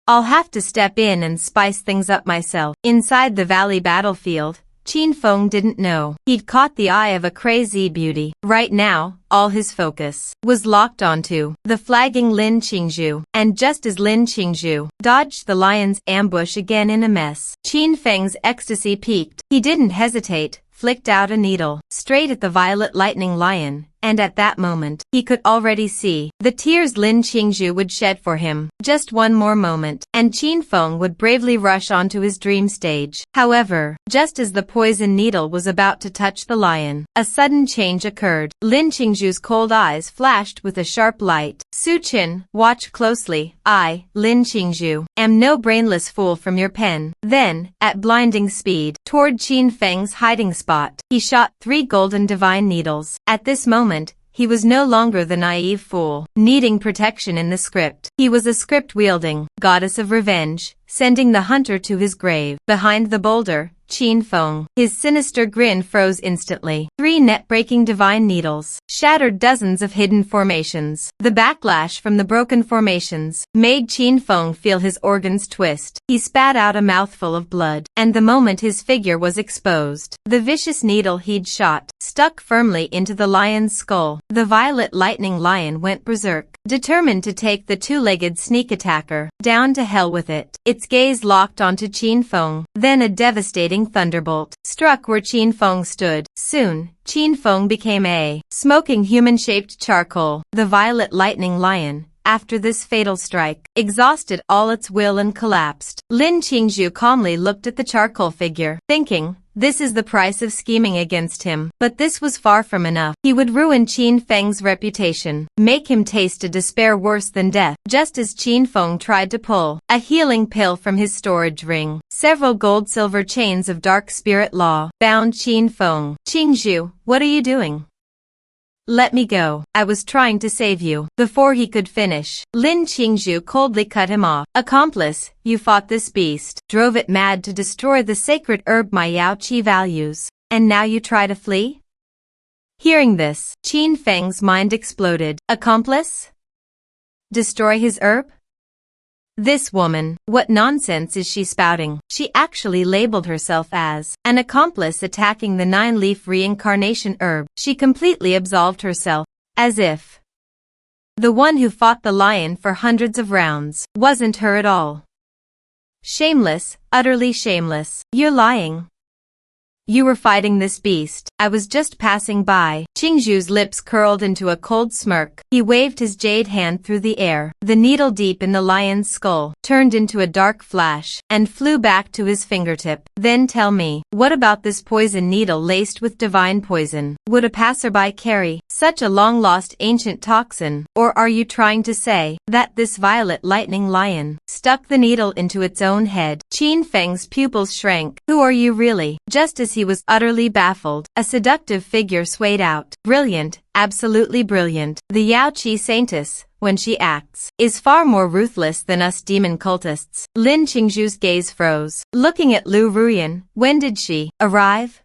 I'll have to step in and spice things up myself. Inside the valley battlefield, Qin Feng didn't know he'd caught the eye of a crazy beauty. Right now, all his focus was locked onto the flagging Lin Qingzhu. And just as Lin Qingzhu dodged the lion's ambush again in a mess, Qin Feng's ecstasy peaked. He didn't hesitate, flicked out a needle straight at the violet lightning lion, and at that moment, he could already see the tears Lin Qingzhu would shed for him. Just one more moment, and Qin Feng would bravely rush onto his dream stage. However, just as the poison needle was about to touch the lion, a sudden change occurred. Lin Qingzhu's cold eyes flashed with a sharp light. Su Chen, watch closely. I, Lin Qingzhu, am no brainless fool from your pen. Then, at blinding speed, toward Qin Feng's hiding spot, he shot 3 golden divine needles. At this moment, he was no longer the naive fool, needing protection in the script. He was a script-wielding goddess of revenge, sending the hunter to his grave. Behind the boulder, Qin Feng, his sinister grin froze instantly. 3 net-breaking divine needles shattered dozens of hidden formations. The backlash from the broken formations made Qin Feng feel his organs twist. He spat out a mouthful of blood, and the moment his figure was exposed, the vicious needle he'd shot stuck firmly into the lion's skull. The violet lightning lion went berserk, determined to take the 2-legged sneak attacker down to hell with it. Its gaze locked onto Qin Feng. Then a devastating thunderbolt struck where Qin Feng stood. Soon, Qin Feng became a smoking human-shaped charcoal. The violet lightning lion, after this fatal strike, exhausted all its will and collapsed. Lin Qingzhu calmly looked at the charcoal figure, thinking, this is the price of scheming against him. But this was far from enough. He would ruin Qin Feng's reputation, make him taste a despair worse than death, just as Qin Feng tried to pull a healing pill from his storage ring. Several gold-silver chains of dark spirit law bound Qin Feng. Qingzhu, what are you doing? Let me go. I was trying to save you. Before he could finish, Lin Qingzhu coldly cut him off. Accomplice, you fought this beast, drove it mad to destroy the sacred herb my Yao Qi values, and now you try to flee? Hearing this, Qin Feng's mind exploded. Accomplice? Destroy his herb? This woman, what nonsense is she spouting? She actually labeled herself as an accomplice attacking the 9-leaf reincarnation herb. She completely absolved herself, as if the one who fought the lion for hundreds of rounds wasn't her at all. Shameless, utterly shameless. You're lying. You were fighting this beast. I was just passing by. Qingzhu's lips curled into a cold smirk. He waved his jade hand through the air. The needle deep in the lion's skull turned into a dark flash and flew back to his fingertip. Then tell me, what about this poison needle laced with divine poison? Would a passerby carry such a long-lost ancient toxin? Or are you trying to say that this violet lightning lion stuck the needle into its own head? Qin Feng's pupils shrank. Who are you really? Just as he was utterly baffled, a seductive figure swayed out. Brilliant, absolutely brilliant. The Yao Qi saintess, when she acts, is far more ruthless than us demon cultists. Lin Qingzhu's gaze froze. Looking at Lu Ruyan, when did she arrive?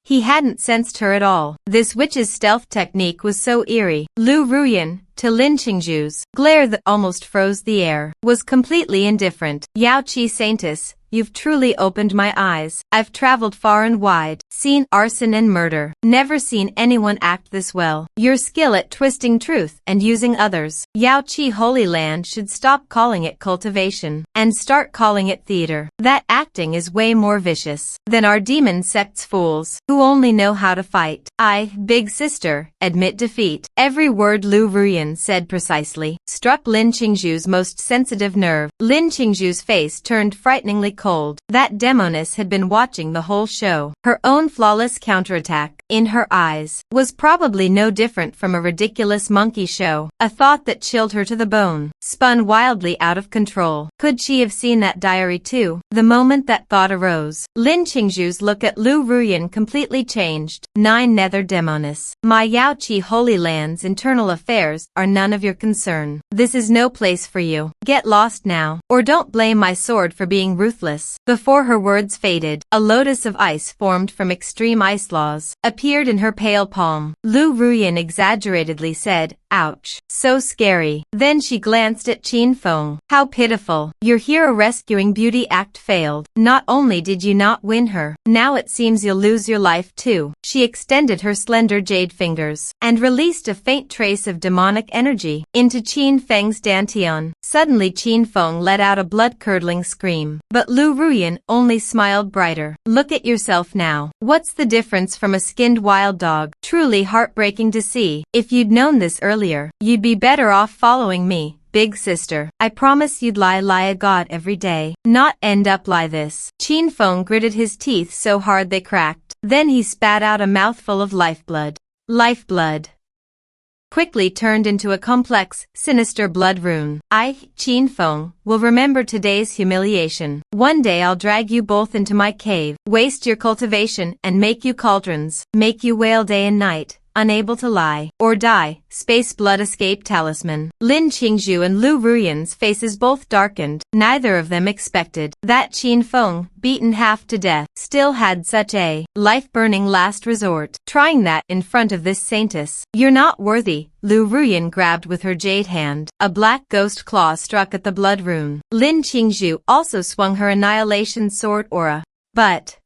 He hadn't sensed her at all. This witch's stealth technique was so eerie. Lu Ruyan, to Lin Qingzhu's glare that almost froze the air, was completely indifferent. Yao Qi saintess, you've truly opened my eyes. I've traveled far and wide, seen arson and murder, never seen anyone act this well. Your skill at twisting truth and using others. Yao Qi Holy Land should stop calling it cultivation and start calling it theater. That acting is way more vicious than our demon sect's fools who only know how to fight. I, big sister, admit defeat. Every word Lu Ruyan said precisely struck Lin Qingzhu's most sensitive nerve. Lin Qingzhu's face turned frighteningly cold. That demoness had been watching the whole show. Her own flawless counterattack, in her eyes, was probably no different from a ridiculous monkey show. A thought that chilled her to the bone spun wildly out of control. Could she have seen that diary too? The moment that thought arose, Lin Qingzhu's look at Lu Ruyan completely changed. 9 nether demoness. My Yao Qi Holy Land's internal affairs are none of your concern. This is no place for you. Get lost now, or don't blame my sword for being ruthless. Before her words faded, a lotus of ice formed from extreme ice laws appeared in her pale palm. Lu Ruyan exaggeratedly said, ouch, so scary. Then she glanced at Qin Feng. How pitiful. Your hero rescuing beauty act failed. Not only did you not win her, now it seems you'll lose your life too. She extended her slender jade fingers and released a faint trace of demonic energy into Qin Feng's dantian. Suddenly Qin Feng let out a blood-curdling scream, but Lu Ruyan only smiled brighter. Look at yourself now. What's the difference from a skinned wild dog? Truly heartbreaking to see. If you'd known this earlier, you'd be better off following me, big sister. I promise you'd lie a god every day, not end up lie this. Qin Feng gritted his teeth so hard they cracked. Then he spat out a mouthful of lifeblood. Lifeblood quickly turned into a complex, sinister blood rune. I, Qin Feng, will remember today's humiliation. One day I'll drag you both into my cave, waste your cultivation and make you cauldrons, make you wail day and night, unable to lie or die. Space blood escape talisman. Lin Qingzhu and Lu Ruyan's faces both darkened. Neither of them expected that Qin Feng, beaten half to death, still had such a life-burning last resort. Trying that in front of this saintess. You're not worthy. Lu Ruyan grabbed with her jade hand. A black ghost claw struck at the blood rune. Lin Qingzhu also swung her annihilation sword aura. But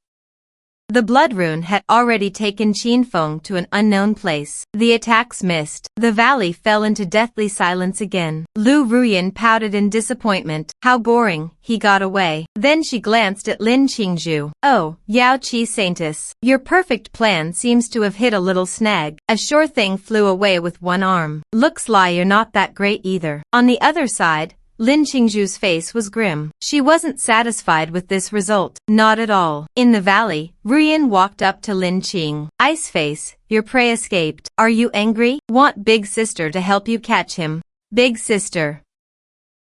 The blood rune had already taken Qinfeng to an unknown place. The attacks missed. The valley fell into deathly silence again. Lu Ruyan pouted in disappointment. How boring, he got away. Then she glanced at Lin Qingzhu. Oh, Yao Qi Saintus, your perfect plan seems to have hit a little snag. A sure thing flew away with one arm. Looks like you're not that great either. On the other side, Lin Qingzhu's face was grim. She wasn't satisfied with this result. Not at all. In the valley, Ruyan walked up to Lin Qing. Ice face, your prey escaped. Are you angry? Want Big Sister to help you catch him? Big Sister.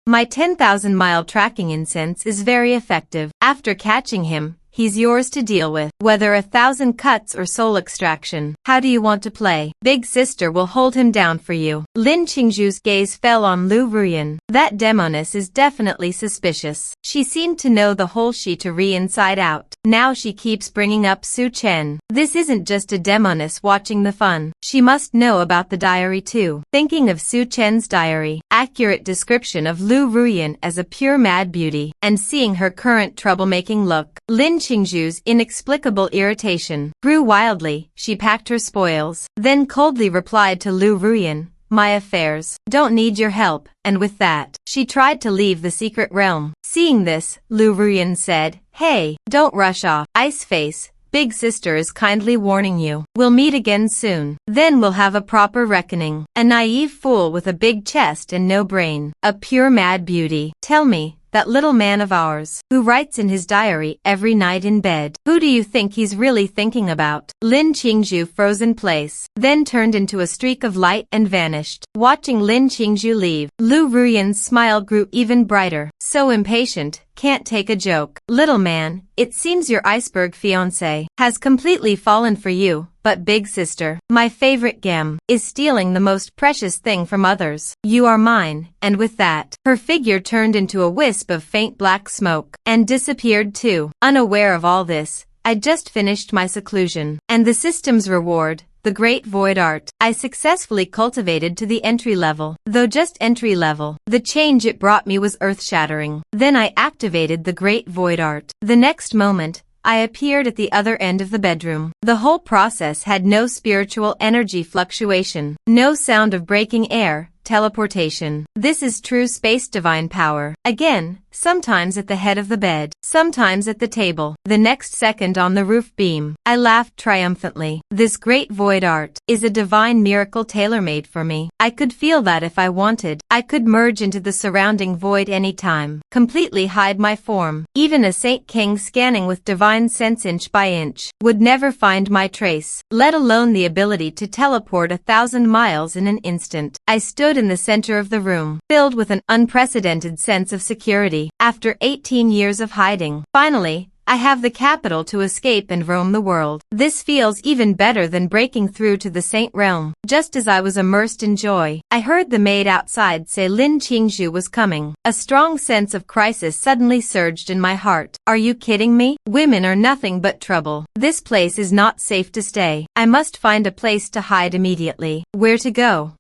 My 10,000-mile tracking incense is very effective. After catching him, he's yours to deal with, whether 1,000 cuts or soul extraction. How do you want to play? Big Sister will hold him down for you. Lin Qingzhu's gaze fell on Lu Ruyan. That demoness is definitely suspicious. She seemed to know the whole Shi-to-Ri inside out. Now she keeps bringing up Su Chen. This isn't just a demoness watching the fun. She must know about the diary too. Thinking of Su Chen's diary, accurate description of Lu Ruyan as a pure mad beauty, and seeing her current troublemaking look, Lin Qingzhu's inexplicable irritation grew wildly. She packed her spoils, then coldly replied to Lu Ruyan, my affairs don't need your help, and with that, she tried to leave the secret realm. Seeing this, Lu Ruyan said, hey, don't rush off. Ice face, Big Sister is kindly warning you. We'll meet again soon. Then we'll have a proper reckoning. A naive fool with a big chest and no brain. A pure mad beauty. Tell me, that little man of ours, who writes in his diary every night in bed, who do you think he's really thinking about? Lin Qingzhu froze in place, then turned into a streak of light and vanished. Watching Lin Qingzhu leave, Lu Ruyan's smile grew even brighter. So impatient, can't take a joke. Little man, it seems your iceberg fiancé has completely fallen for you. But Big Sister, my favorite gem, is stealing the most precious thing from others. You are mine, and with that, her figure turned into a wisp of faint black smoke, and disappeared too. Unaware of all this, I'd just finished my seclusion, and the system's reward, the Great Void Art, I successfully cultivated to the entry level. Though just entry level, the change it brought me was earth-shattering. Then I activated the Great Void Art. The next moment, I appeared at the other end of the bedroom. The whole process had no spiritual energy fluctuation, no sound of breaking air, teleportation. This is true space divine power. Again, sometimes at the head of the bed, sometimes at the table, the next second on the roof beam. I laughed triumphantly. This great void art is a divine miracle tailor-made for me. I could feel that if I wanted, I could merge into the surrounding void anytime, completely hide my form. Even a Saint King scanning with divine sense inch by inch would never find my trace, let alone the ability to teleport 1,000 miles in an instant. I stood in the center of the room, filled with an unprecedented sense of security. After 18 years of hiding, finally, I have the capital to escape and roam the world. This feels even better than breaking through to the Saint Realm. Just as I was immersed in joy, I heard the maid outside say Lin Qingzhu was coming. A strong sense of crisis suddenly surged in my heart. Are you kidding me? Women are nothing but trouble. This place is not safe to stay. I must find a place to hide immediately. Where to go?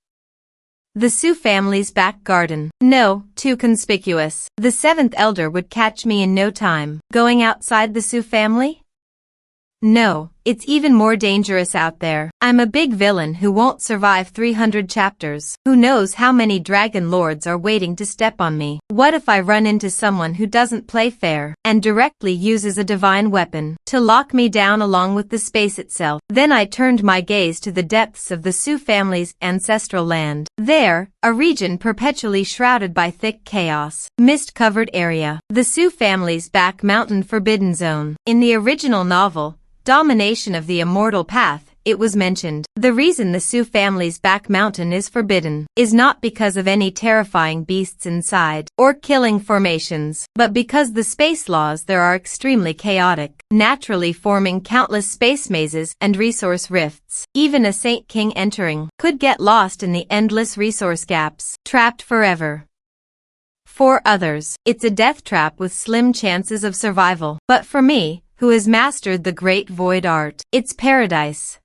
The Su family's back garden. No, too conspicuous. The seventh elder would catch me in no time. Going outside the Su family? No, it's even more dangerous out there. I'm a big villain who won't survive 300 chapters. Who knows how many dragon lords are waiting to step on me? What if I run into someone who doesn't play fair and directly uses a divine weapon to lock me down along with the space itself? Then I turned my gaze to the depths of the Su family's ancestral land. There, a region perpetually shrouded by thick chaos, mist-covered area. The Su family's back mountain forbidden zone. In the original novel, Domination of the Immortal Path, it was mentioned. The reason the Su family's back mountain is forbidden is not because of any terrifying beasts inside or killing formations, but because the space laws there are extremely chaotic, naturally forming countless space mazes and resource rifts. Even a Saint King entering could get lost in the endless resource gaps, trapped forever. For others, it's a death trap with slim chances of survival. But for me, who has mastered the Great Void Art, it's paradise.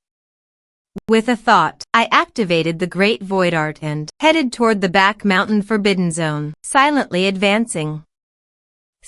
With a thought, I activated the Great Void Art and headed toward the back mountain forbidden zone, silently advancing.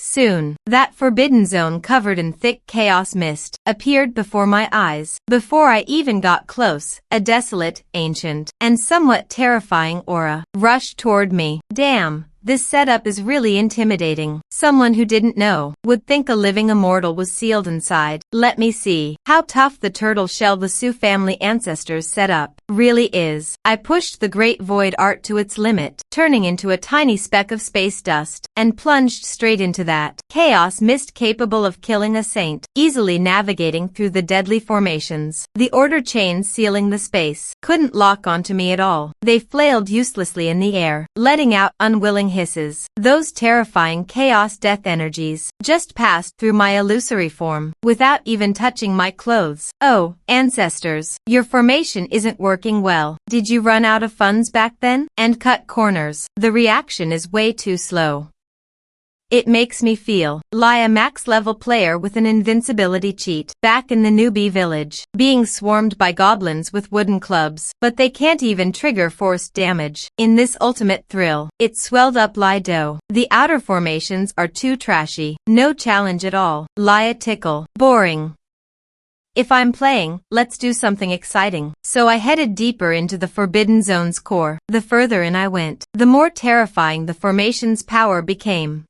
Soon, that forbidden zone covered in thick chaos mist appeared before my eyes. Before I even got close, a desolate, ancient, and somewhat terrifying aura rushed toward me. Damn! This setup is really intimidating. Someone who didn't know would think a living immortal was sealed inside. Let me see how tough the turtle shell the Su family ancestors set up really is. I pushed the great void art to its limit, turning into a tiny speck of space dust, and plunged straight into that chaos mist capable of killing a saint, easily navigating through the deadly formations. The order chains sealing the space couldn't lock onto me at all. They flailed uselessly in the air, letting out unwilling hisses. Those terrifying chaos death energies just passed through my illusory form without even touching my clothes. Oh, ancestors, your formation isn't working well. Did you run out of funds back then? And cut corners? The reaction is way too slow. It makes me feel like a max-level player with an invincibility cheat, back in the newbie village, being swarmed by goblins with wooden clubs, but they can't even trigger forced damage. In this ultimate thrill, it swelled up like dough. The outer formations are too trashy, no challenge at all, like a tickle. Boring. If I'm playing, let's do something exciting. So I headed deeper into the Forbidden Zone's core. The further in I went, the more terrifying the formation's power became.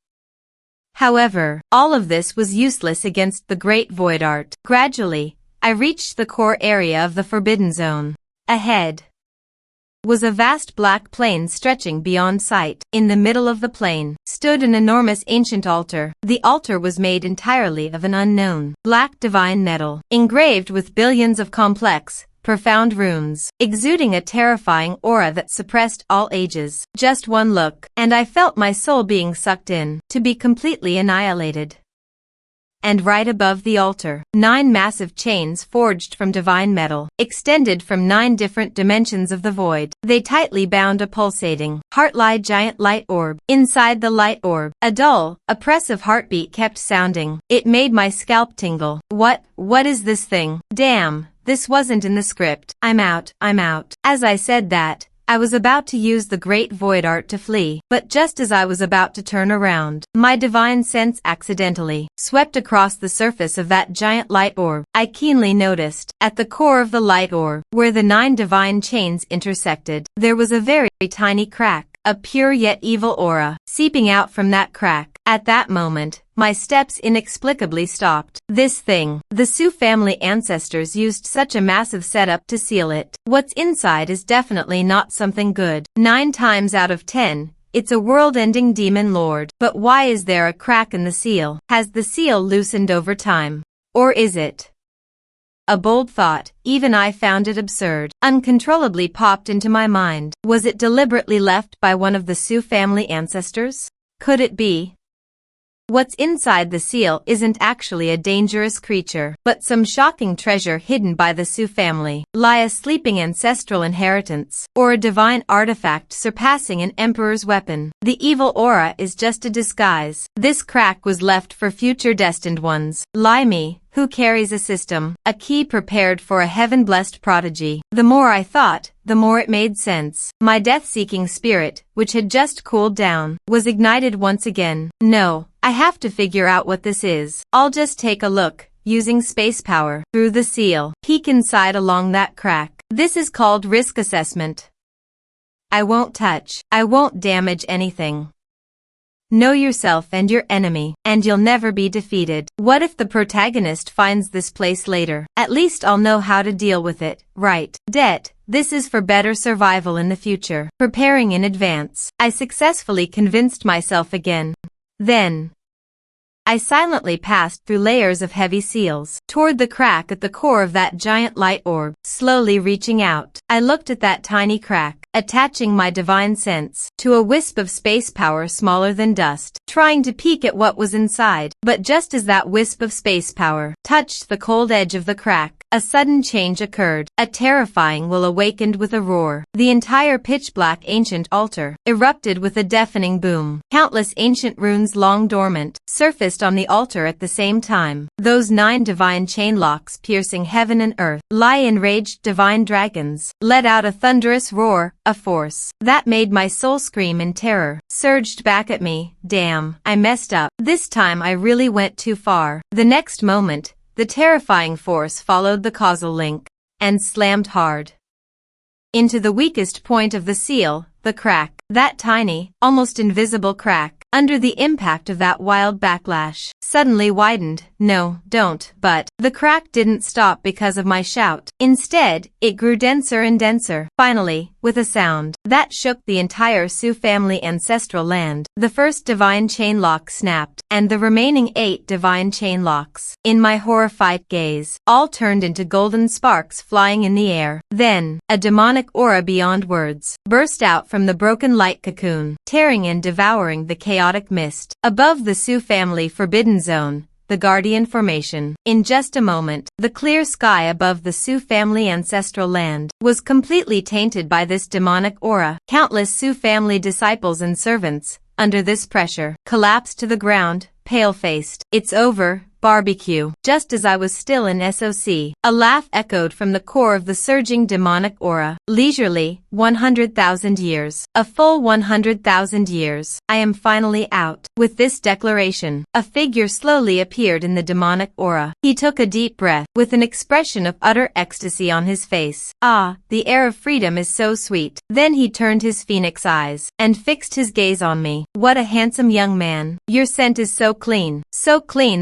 However, all of this was useless against the Great Void Art. Gradually, I reached the core area of the Forbidden Zone. Ahead was a vast black plain stretching beyond sight. In the middle of the plain stood an enormous ancient altar. The altar was made entirely of an unknown, black divine metal, engraved with billions of complex, profound runes, exuding a terrifying aura that suppressed all ages. Just one look, and I felt my soul being sucked in, to be completely annihilated. And right above the altar, 9 massive chains forged from divine metal, extended from 9 different dimensions of the void. They tightly bound a pulsating, heart-like giant light orb. Inside the light orb, a dull, oppressive heartbeat kept sounding. It made my scalp tingle. What is this thing? Damn! This wasn't in the script. I'm out. As I said that, I was about to use the Great Void Art to flee, but just as I was about to turn around, my divine sense accidentally swept across the surface of that giant light orb. I keenly noticed, at the core of the light orb, where the 9 divine chains intersected, there was a very tiny crack, a pure yet evil aura, seeping out from that crack. At that moment, my steps inexplicably stopped. This thing, the Su family ancestors used such a massive setup to seal it. What's inside is definitely not something good. 9 times out of 10, it's a world-ending demon lord. But why is there a crack in the seal? Has the seal loosened over time? Or is it? A bold thought, even I found it absurd, uncontrollably popped into my mind. Was it deliberately left by one of the Su family ancestors? Could it be? What's inside the seal isn't actually a dangerous creature, but some shocking treasure hidden by the Su family, like a sleeping ancestral inheritance, or a divine artifact surpassing an emperor's weapon. The evil aura is just a disguise. This crack was left for future destined ones, like me, who carries a system, a key prepared for a heaven-blessed prodigy. The more I thought, the more it made sense. My death-seeking spirit, which had just cooled down, was ignited once again. No, I have to figure out what this is. I'll just take a look, using space power, through the seal, peek inside along that crack. This is called risk assessment. I won't touch. I won't damage anything. Know yourself and your enemy, and you'll never be defeated. What if the protagonist finds this place later? At least I'll know how to deal with it, right? This is for better survival in the future. Preparing in advance, I successfully convinced myself again. Then, I silently passed through layers of heavy seals, toward the crack at the core of that giant light orb, slowly reaching out. I looked at that tiny crack, attaching my divine sense to a wisp of space power smaller than dust, trying to peek at what was inside. But just as that wisp of space power touched the cold edge of the crack, a sudden change occurred. A terrifying will awakened with a roar. The entire pitch-black ancient altar erupted with a deafening boom. Countless ancient runes long dormant surfaced on the altar at the same time. Those 9 divine chain locks piercing heaven and earth, like enraged divine dragons, let out a thunderous roar, a force that made my soul scream in terror, surged back at me. Damn, I messed up. This time I really went too far. The next moment, the terrifying force followed the causal link and slammed hard into the weakest point of the seal, the crack. That tiny, almost invisible crack, under the impact of that wild backlash, suddenly widened. No, don't. But the crack didn't stop because of my shout. Instead, it grew denser and denser. Finally, with a sound that shook the entire Sioux family ancestral land, the first divine chain lock snapped, and the remaining 8 divine chain locks, in my horrified gaze, all turned into golden sparks flying in the air. Then, a demonic aura beyond words burst out from the broken light cocoon, tearing and devouring the chaotic mist above the Sioux family forbidden zone, the Guardian Formation. In just a moment, the clear sky above the Sioux family ancestral land was completely tainted by this demonic aura. Countless Sioux family disciples and servants, under this pressure, collapsed to the ground, pale-faced. It's over. Barbecue. Just as I was still in SOC, a laugh echoed from the core of the surging demonic aura. Leisurely, 100,000 years. A full 100,000 years. I am finally out. With this declaration, a figure slowly appeared in the demonic aura. He took a deep breath, with an expression of utter ecstasy on his face. Ah, the air of freedom is so sweet. Then he turned his phoenix eyes, and fixed his gaze on me. What a handsome young man. Your scent is so clean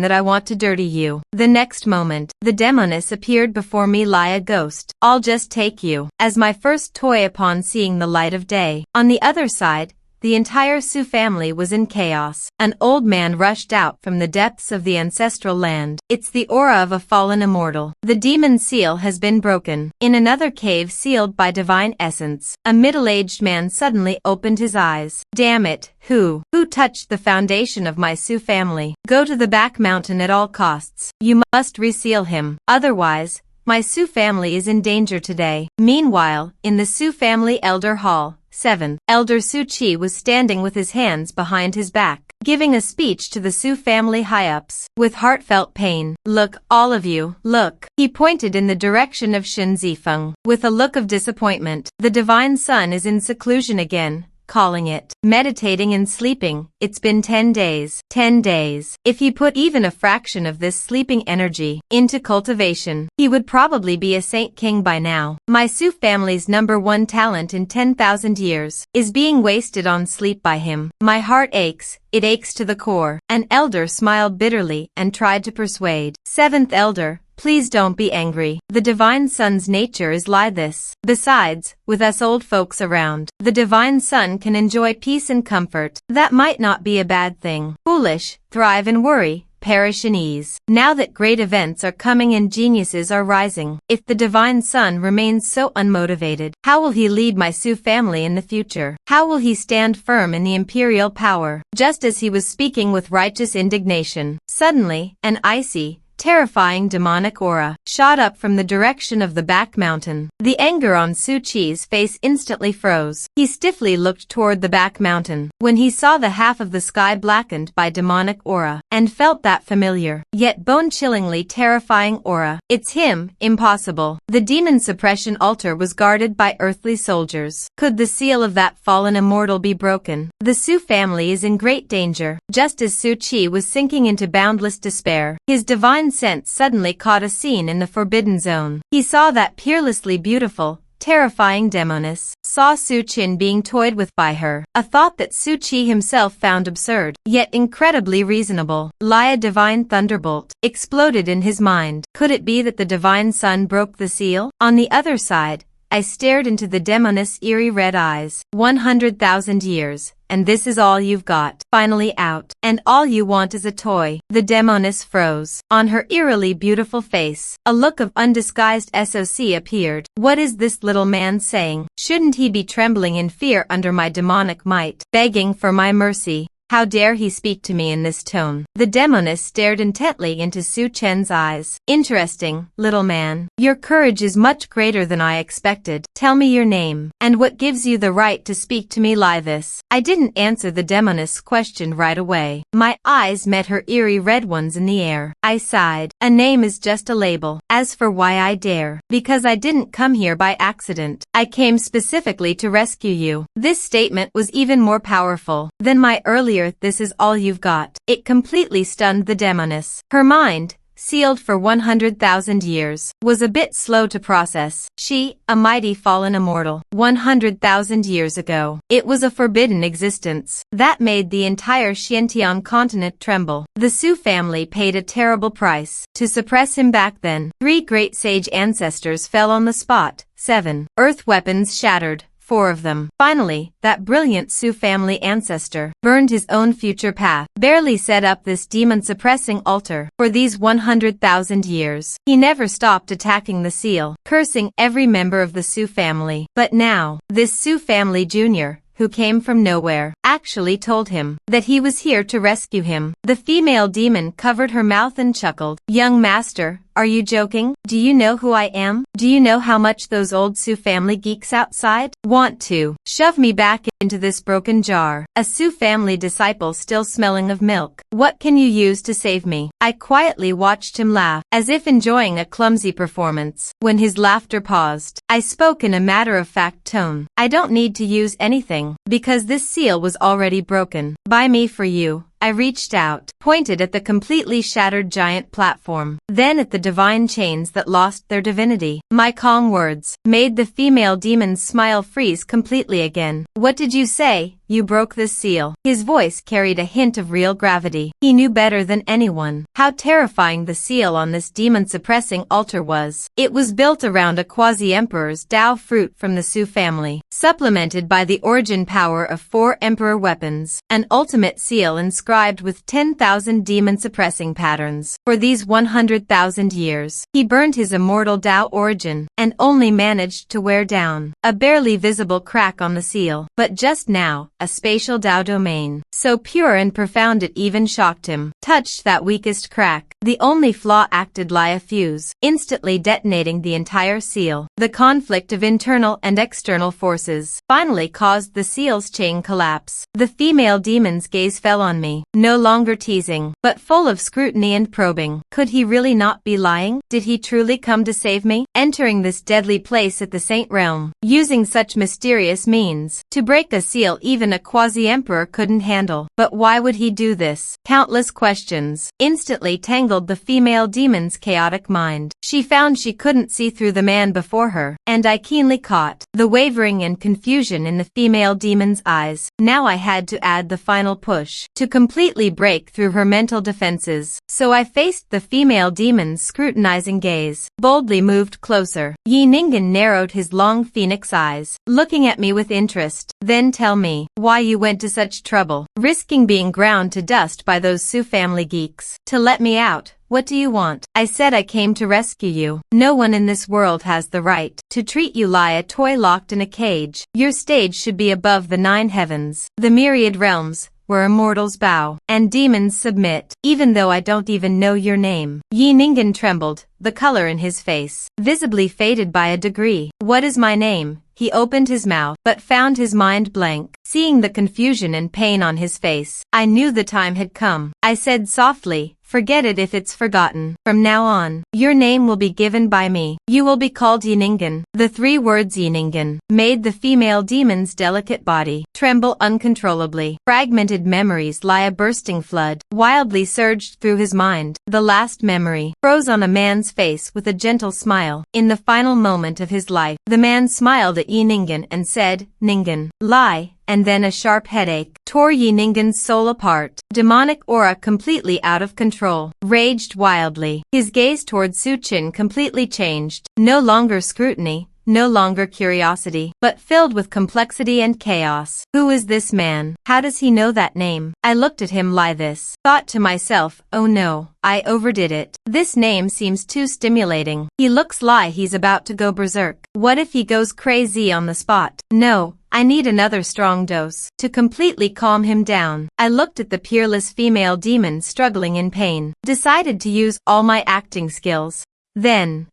that I want to dirty you. The next moment, the demoness appeared before me like a ghost. I'll just take you, as my first toy upon seeing the light of day. On the other side, the entire Sioux family was in chaos. An old man rushed out from the depths of the ancestral land. It's the aura of a fallen immortal. The demon seal has been broken. In another cave sealed by divine essence, a middle-aged man suddenly opened his eyes. Damn it, who touched the foundation of my Sioux family? Go to the back mountain at all costs. You must reseal him. Otherwise, my Sioux family is in danger today. Meanwhile, in the Sioux family elder hall, 7th Elder Su Chi was standing with his hands behind his back, giving a speech to the Sioux family high-ups. With heartfelt pain, look, all of you, look. He pointed in the direction of Shin Zifeng. With a look of disappointment, the divine sun is in seclusion again, calling it, meditating and sleeping. It's been 10 days. 10 days. If he put even a fraction of this sleeping energy into cultivation, he would probably be a saint king by now. My Sioux family's #1 talent in 10,000 years is being wasted on sleep by him. My heart aches. It aches to the core. An elder smiled bitterly and tried to persuade. 7th Elder, please don't be angry. The divine sun's nature is like this. Besides, with us old folks around, the divine sun can enjoy peace and comfort. That might not be a bad thing. Foolish, thrive in worry, perish in ease. Now that great events are coming and geniuses are rising, if the divine sun remains so unmotivated, how will he lead my Sioux family in the future? How will he stand firm in the imperial power? Just as he was speaking with righteous indignation, suddenly, an icy, terrifying demonic aura shot up from the direction of the back mountain. The anger on Su Chi's face instantly froze. He stiffly looked toward the back mountain when he saw the half of the sky blackened by demonic aura, and felt that familiar, yet bone-chillingly terrifying aura. It's him. Impossible. The demon suppression altar was guarded by earthly soldiers. Could the seal of that fallen immortal be broken? The Su family is in great danger. Just as Su Chi was sinking into boundless despair, his divine sense suddenly caught a scene in the forbidden zone. He saw that peerlessly beautiful, terrifying demoness, saw Su Chin being toyed with by her, a thought that Su Chi himself found absurd, yet incredibly reasonable. A divine thunderbolt exploded in his mind. Could it be that the divine sun broke the seal? On the other side, I stared into the demoness' eerie red eyes. 100,000 years. And this is all you've got. Finally out. And all you want is a toy. The demoness froze. On her eerily beautiful face, a look of undisguised SOC appeared. What is this little man saying? Shouldn't he be trembling in fear under my demonic might, begging for my mercy? How dare he speak to me in this tone? The demoness stared intently into Su Chen's eyes. Interesting, little man. Your courage is much greater than I expected. Tell me your name. And what gives you the right to speak to me like this? I didn't answer the demoness' question right away. My eyes met her eerie red ones in the air. I sighed. A name is just a label. As for why I dare, because I didn't come here by accident. I came specifically to rescue you. This statement was even more powerful than my earlier "this is all you've got." It completely stunned the demoness. Her mind, sealed for 100,000 years, was a bit slow to process. She, a mighty fallen immortal, 100,000 years ago. It was a forbidden existence. That made the entire Xiantian continent tremble. The Su family paid a terrible price to suppress him back then. 3 great sage ancestors fell on the spot. 7 earth weapons shattered. 4 of them. Finally, that brilliant Su family ancestor burned his own future path, barely set up this demon-suppressing altar. For these 100,000 years, he never stopped attacking the seal, cursing every member of the Su family. But now, this Su family junior, who came from nowhere, actually told him that he was here to rescue him. The female demon covered her mouth and chuckled. Young master, are you joking? Do you know who I am? Do you know how much those old Su family geeks outside want to shove me back into this broken jar? A Su family disciple still smelling of milk. What can you use to save me? I quietly watched him laugh, as if enjoying a clumsy performance. When his laughter paused, I spoke in a matter-of-fact tone. I don't need to use anything, because this seal was already broken by me for you. I reached out, pointed at the completely shattered giant platform, then at the divine chains that lost their divinity. My calm words made the female demon's smile freeze completely again. What did you say? You broke this seal. His voice carried a hint of real gravity. He knew better than anyone how terrifying the seal on this demon-suppressing altar was. It was built around a quasi-emperor's Dao fruit from the Su family, supplemented by the origin power of 4 emperor weapons, an ultimate seal inscribed with 10,000 demon-suppressing patterns. For these 100,000 years, he burned his immortal Dao origin, and only managed to wear down a barely visible crack on the seal. But just now, a spatial Dao domain, so pure and profound it even shocked him, touched that weakest crack. The only flaw acted like a fuse, instantly detonating the entire seal. The conflict of internal and external forces finally caused the seal's chain collapse. The female demon's gaze fell on me, no longer teasing, but full of scrutiny and probing. Could he really not be lying? Did he truly come to save me? Entering this deadly place at the Saint Realm, using such mysterious means, to break a seal even a quasi-emperor couldn't handle. But why would he do this? Countless questions instantly tangled the female demon's chaotic mind. She found she couldn't see through the man before her, and I keenly caught the wavering and confusion in the female demon's eyes. Now I had to add the final push to completely break through her mental defenses. So I faced the female demon's scrutinizing gaze, boldly moved closer. Yi Ningen narrowed his long phoenix eyes, looking at me with interest. Then tell me why you went to such trouble, risking being ground to dust by those Su family geeks, to let me out. What do you want? I said I came to rescue you. No one in this world has the right to treat you like a toy locked in a cage. Your stage should be above the 9 heavens, the myriad realms, where immortals bow and demons submit, even though I don't even know your name. Yi Ningen trembled, the color in his face visibly faded by a degree. What is my name? He opened his mouth, but found his mind blank. Seeing the confusion and pain on his face, I knew the time had come. I said softly, forget it if it's forgotten. From now on, your name will be given by me. You will be called Yi Ningen. The 3 words Yi Ningen made the female demon's delicate body tremble uncontrollably. Fragmented memories like a bursting flood wildly surged through his mind. The last memory froze on a man's face with a gentle smile. In the final moment of his life, the man smiled at Yi Ningen and said, Ningen, lie. And then a sharp headache tore Yi Ningen's soul apart. Demonic aura completely out of control, raged wildly. His gaze toward Su Chen completely changed. No longer scrutiny, no longer curiosity, but filled with complexity and chaos. Who is this man? How does he know that name? I looked at him like this, thought to myself, oh no, I overdid it. This name seems too stimulating. He looks like he's about to go berserk. What if he goes crazy on the spot? No. I need another strong dose to completely calm him down. I looked at the peerless female demon struggling in pain, decided to use all my acting skills. Then,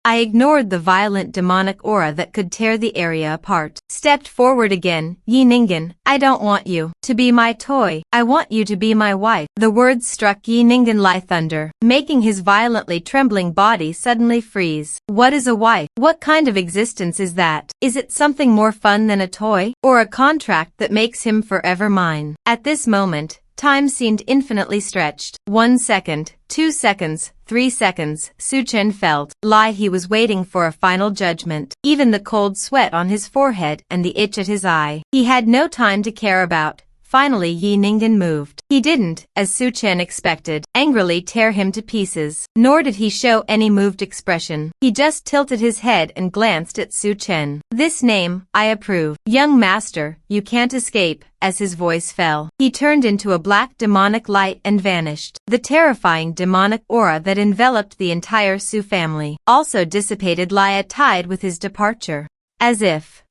I ignored the violent demonic aura that could tear the area apart. Stepped forward again. Yi-Ningen, I don't want you to be my toy. I want you to be my wife. The words struck Yi-Ningen like thunder, making his violently trembling body suddenly freeze. What is a wife? What kind of existence is that? Is it something more fun than a toy? Or a contract that makes him forever mine? At this moment, time seemed infinitely stretched. 1 second, 2 seconds, 3 seconds. Su Chen felt like he was waiting for a final judgment. Even the cold sweat on his forehead and the itch at his eye, he had no time to care about. Finally Yi-Ningen moved. He didn't, as Su Chen expected, angrily tear him to pieces, nor did he show any moved expression. He just tilted his head and glanced at Su Chen. This name, I approve. Young master, you can't escape. As his voice fell, he turned into a black demonic light and vanished. The terrifying demonic aura that enveloped the entire Su family also dissipated like a tide with his departure. As if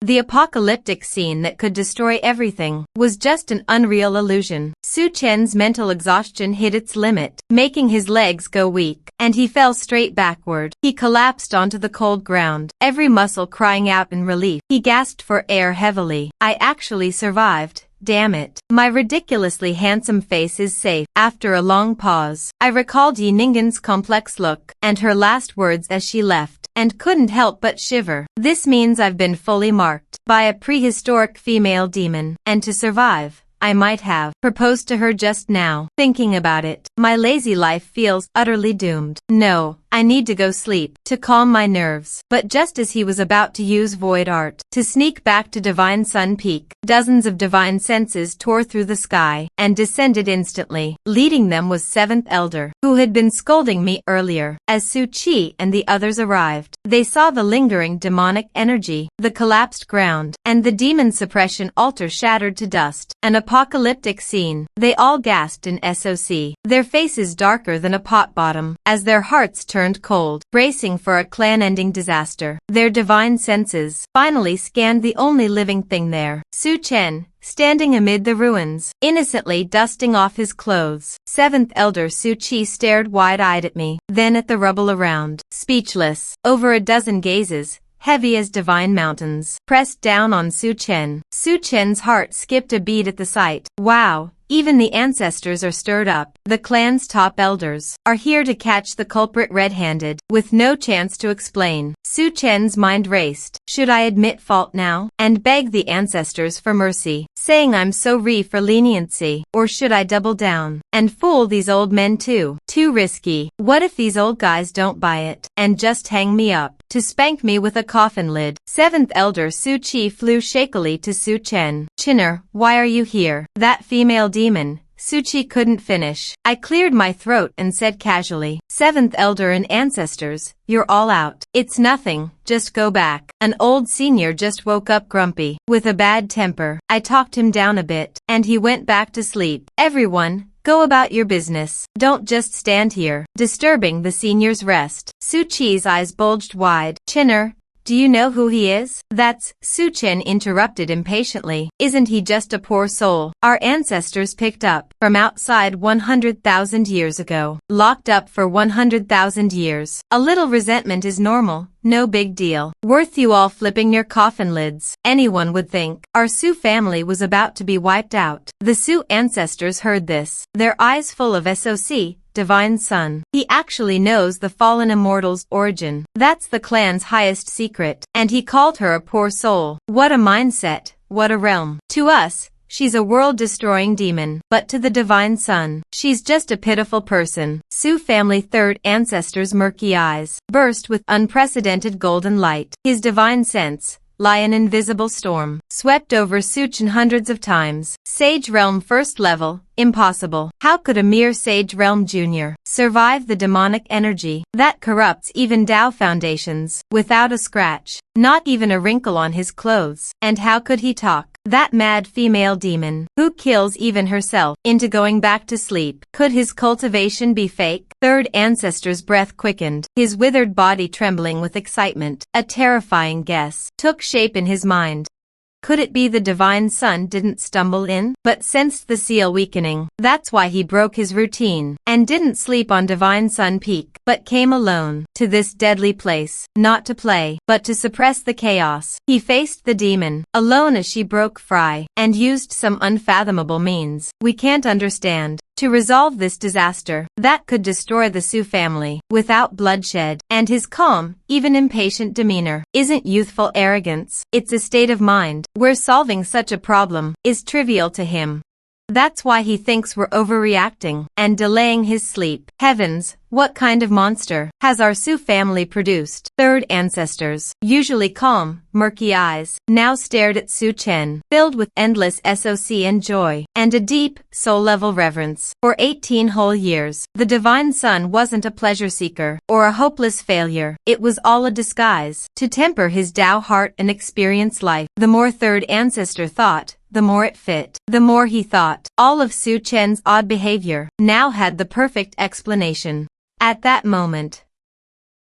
the apocalyptic scene that could destroy everything was just an unreal illusion. Su Chen's mental exhaustion hit its limit, making his legs go weak, and he fell straight backward. He collapsed onto the cold ground, every muscle crying out in relief. He gasped for air heavily. I actually survived. Damn it. My ridiculously handsome face is safe. After a long pause, I recalled Yi-Ningen's complex look and her last words as she left, and couldn't help but shiver. This means I've been fully marked by a prehistoric female demon, and to survive, I might have proposed to her just now. Thinking about it, my lazy life feels utterly doomed. No, I need to go sleep to calm my nerves. But just as he was about to use void art to sneak back to Divine Sun Peak, dozens of divine senses tore through the sky and descended instantly. Leading them was Seventh Elder, who had been scolding me earlier. As Su Qi and the others arrived, they saw the lingering demonic energy, the collapsed ground, and the demon suppression altar shattered to dust. An apocalyptic scene. They all gasped in SOC, their faces darker than a pot bottom, as their hearts turned cold, bracing for a clan-ending disaster. Their divine senses finally scanned the only living thing there, Su Chen, standing amid the ruins, innocently dusting off his clothes. Seventh Elder Su Qi stared wide-eyed at me, then at the rubble around, speechless. Over a dozen gazes, heavy as divine mountains, pressed down on Su Chen. Su Chen's heart skipped a beat at the sight. Wow, even the ancestors are stirred up. The clan's top elders are here to catch the culprit red-handed, with no chance to explain. Su Chen's mind raced. Should I admit fault now and beg the ancestors for mercy, saying I'm sorry for leniency, or should I double down and fool these old men too? Too risky. What if these old guys don't buy it and just hang me up to spank me with a coffin lid? Seventh Elder Su Qi flew shakily to Su Chen. Chinner, why are you here? That female demon. Su Qi couldn't finish. I cleared my throat and said casually, Seventh Elder and ancestors, you're all out. It's nothing, just go back. An old senior just woke up grumpy, with a bad temper. I talked him down a bit, and he went back to sleep. Everyone, go about your business. Don't just stand here, disturbing the senior's rest. Su Qi's eyes bulged wide. Chinner, do you know who he is? That's, Su Chen interrupted impatiently. Isn't he just a poor soul our ancestors picked up from outside 100,000 years ago, locked up for 100,000 years? A little resentment is normal, no big deal. Worth you all flipping your coffin lids. Anyone would think our Su family was about to be wiped out. The Su ancestors heard this, their eyes full of SOC, Divine Sun. He actually knows the fallen immortal's origin. That's the clan's highest secret. And he called her a poor soul. What a mindset, what a realm. To us, she's a world-destroying demon. But to the Divine Sun, she's just a pitiful person. Su family third ancestor's murky eyes burst with unprecedented golden light. His divine sense, like an invisible storm, swept over Su Chen hundreds of times. Sage Realm First Level, impossible. How could a mere Sage Realm Junior survive survive the demonic energy that corrupts even Tao foundations, without a scratch, not even a wrinkle on his clothes. And how could he talk? That mad female demon, who kills even herself, into going back to sleep. Could his cultivation be fake? Third ancestor's breath quickened, his withered body trembling with excitement. A terrifying guess took shape in his mind. Could it be the divine son didn't stumble in, but sensed the seal weakening? That's why he broke his routine, and didn't sleep on divine sun peak, but came alone, to this deadly place, not to play, but to suppress the chaos. He faced the demon, alone as she broke free, and used some unfathomable means we can't understand to resolve this disaster that could destroy the Su family without bloodshed. And his calm, even impatient demeanor isn't youthful arrogance, it's a state of mind where solving such a problem is trivial to him. That's why he thinks we're overreacting and delaying his sleep. Heavens, what kind of monster has our Su family produced? Third ancestors, usually calm, murky eyes, now stared at Su Chen, filled with endless SOC and joy, and a deep, soul-level reverence. For 18 whole years, the divine son wasn't a pleasure seeker or a hopeless failure. It was all a disguise to temper his Tao heart and experience life. The more third ancestor thought, the more it fit. The more he thought, all of Su Chen's odd behavior now had the perfect explanation. At that moment,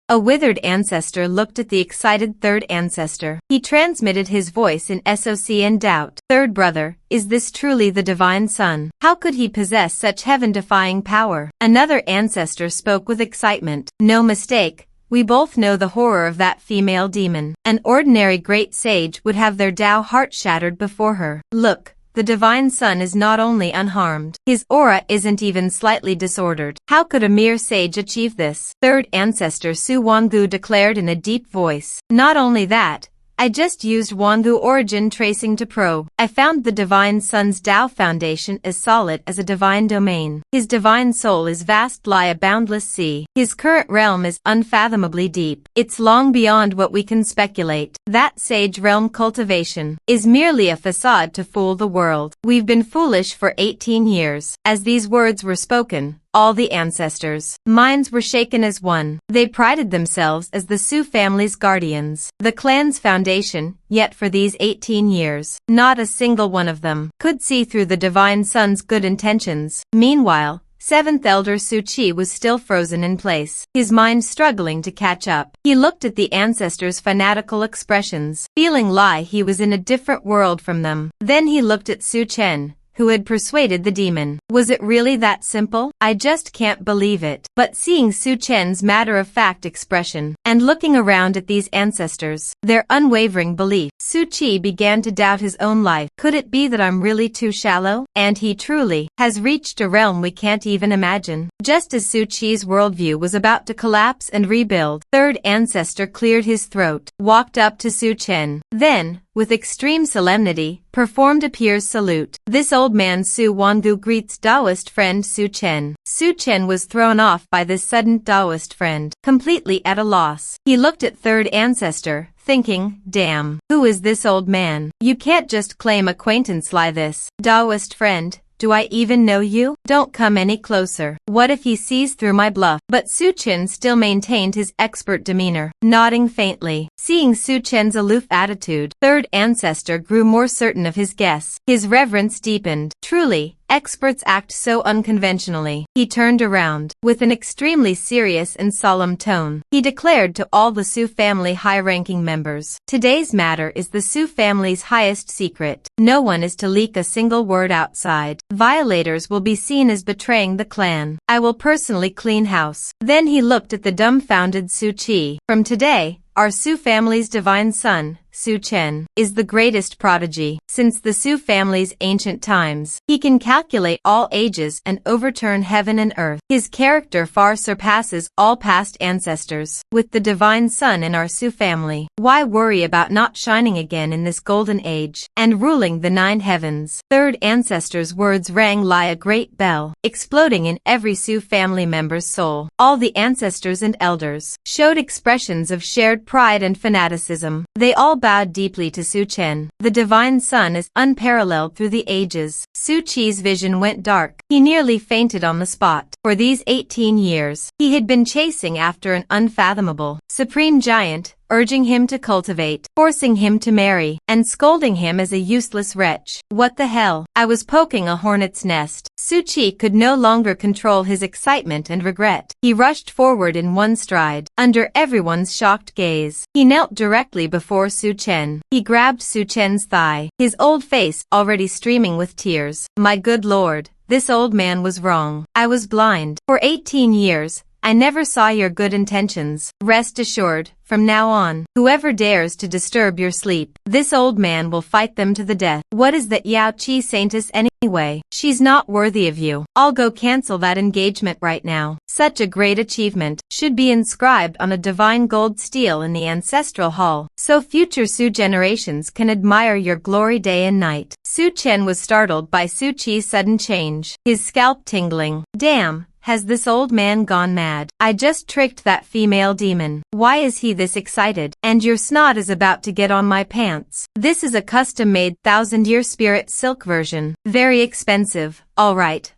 a withered ancestor looked at the excited third ancestor. He transmitted his voice in SOC and doubt. Third brother, is this truly the divine son? How could he possess such heaven-defying power? Another ancestor spoke with excitement. No mistake. We both know the horror of that female demon. An ordinary great sage would have their Tao heart shattered before her. Look, the divine son is not only unharmed, his aura isn't even slightly disordered. How could a mere sage achieve this? Third ancestor Su Wangu declared in a deep voice. Not only that, I just used Wangu origin tracing to probe. I found the divine son's Tao foundation as solid as a divine domain. His divine soul is vast like a boundless sea. His current realm is unfathomably deep. It's long beyond what we can speculate. That sage realm cultivation is merely a facade to fool the world. We've been foolish for 18 years. As these words were spoken, all the ancestors' minds were shaken as one. They prided themselves as the Su family's guardians, the clan's foundation, yet for these 18 years, not a single one of them could see through the divine son's good intentions. Meanwhile, seventh elder Su Chi was still frozen in place, his mind struggling to catch up. He looked at the ancestors' fanatical expressions, feeling like he was in a different world from them. Then he looked at Su Chen, who had persuaded the demon. Was it really that simple? I just can't believe it. But seeing Su Chen's matter-of-fact expression, and looking around at these ancestors, their unwavering belief, Su Chi began to doubt his own life. Could it be that I'm really too shallow? And he truly has reached a realm we can't even imagine. Just as Su Chi's worldview was about to collapse and rebuild, third ancestor cleared his throat, walked up to Su Chen. Then, with extreme solemnity, performed a peer's salute. This old man Su Wangu greets Taoist friend Su Chen. Su Chen was thrown off by this sudden Taoist friend, completely at a loss. He looked at third ancestor, thinking, damn, who is this old man? You can't just claim acquaintance like this. Taoist friend, do I even know you? Don't come any closer. What if he sees through my bluff? But Su Chen still maintained his expert demeanor, nodding faintly. Seeing Su Chen's aloof attitude, third ancestor grew more certain of his guess. His reverence deepened. Truly, experts act so unconventionally. He turned around. With an extremely serious and solemn tone, he declared to all the Su family high-ranking members, today's matter is the Su family's highest secret. No one is to leak a single word outside. Violators will be seen as betraying the clan. I will personally clean house. Then he looked at the dumbfounded Su Chi. From today, our Su family's divine son, Su Chen, is the greatest prodigy since the Su family's ancient times. He can calculate all ages and overturn heaven and earth. His character far surpasses all past ancestors. With the divine son in our Su family, why worry about not shining again in this golden age and ruling the 9 heavens? Third ancestor's words rang like a great bell, exploding in every Su family member's soul. All the ancestors and elders showed expressions of shared pride and fanaticism. They all bowed deeply to Su Chen. The divine sun is unparalleled through the ages. Su Chi's vision went dark. He nearly fainted on the spot. For these 18 years, he had been chasing after an unfathomable, supreme giant, urging him to cultivate, forcing him to marry, and scolding him as a useless wretch. What the hell? I was poking a hornet's nest. Su Chi could no longer control his excitement and regret. He rushed forward in one stride, under everyone's shocked gaze. He knelt directly before Su Chen. He grabbed Su Chen's thigh, his old face already streaming with tears. My good lord, this old man was wrong. I was blind. For 18 years, I never saw your good intentions. Rest assured, from now on, whoever dares to disturb your sleep, this old man will fight them to the death. What is that Yao Qi saintess anyway? She's not worthy of you. I'll go cancel that engagement right now. Such a great achievement should be inscribed on a divine gold stele in the ancestral hall, so future Su generations can admire your glory day and night. Su Chen was startled by Su Chi's sudden change, his scalp tingling. Damn. Has this old man gone mad? I just tricked that female demon. Why is he this excited? And your snot is about to get on my pants. This is a custom-made 1000-year spirit silk version. Very expensive. Alright.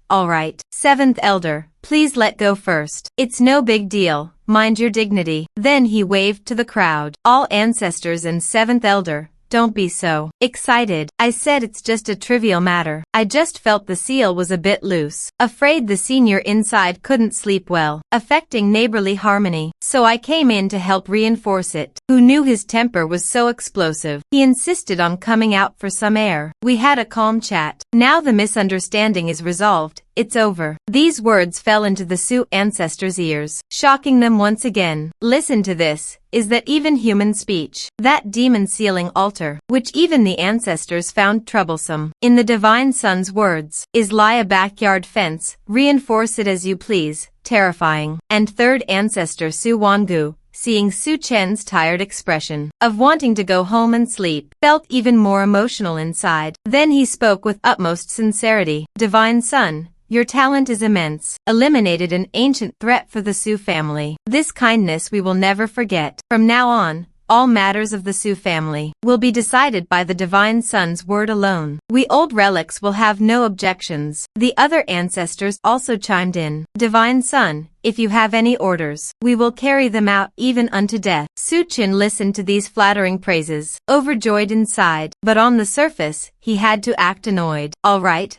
Seventh Elder, please let go first. It's no big deal. Mind your dignity. Then he waved to the crowd. All ancestors and Seventh Elder, don't be so excited. I said it's just a trivial matter. I just felt the seal was a bit loose. Afraid the senior inside couldn't sleep well, affecting neighborly harmony. So I came in to help reinforce it. Who knew his temper was so explosive? He insisted on coming out for some air. We had a calm chat. Now the misunderstanding is resolved. It's over. These words fell into the Su ancestors' ears, shocking them once again. Listen to this. Is that even human speech? That demon sealing altar, which even the ancestors found troublesome. In the divine sun's words, is lie a backyard fence, reinforce it as you please, terrifying. And third ancestor Su Wangu, seeing Su Chen's tired expression of wanting to go home and sleep, felt even more emotional inside. Then he spoke with utmost sincerity. Divine Sun, your talent is immense. Eliminated an ancient threat for the Su family. This kindness we will never forget. From now on, all matters of the Su family will be decided by the Divine Sun's word alone. We old relics will have no objections. The other ancestors also chimed in. Divine Sun, if you have any orders, we will carry them out even unto death. Su Chen listened to these flattering praises, overjoyed inside, but on the surface, he had to act annoyed. All right,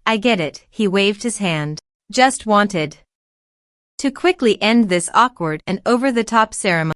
I get it. He waved his hand. Just wanted to quickly end this awkward and over-the-top ceremony.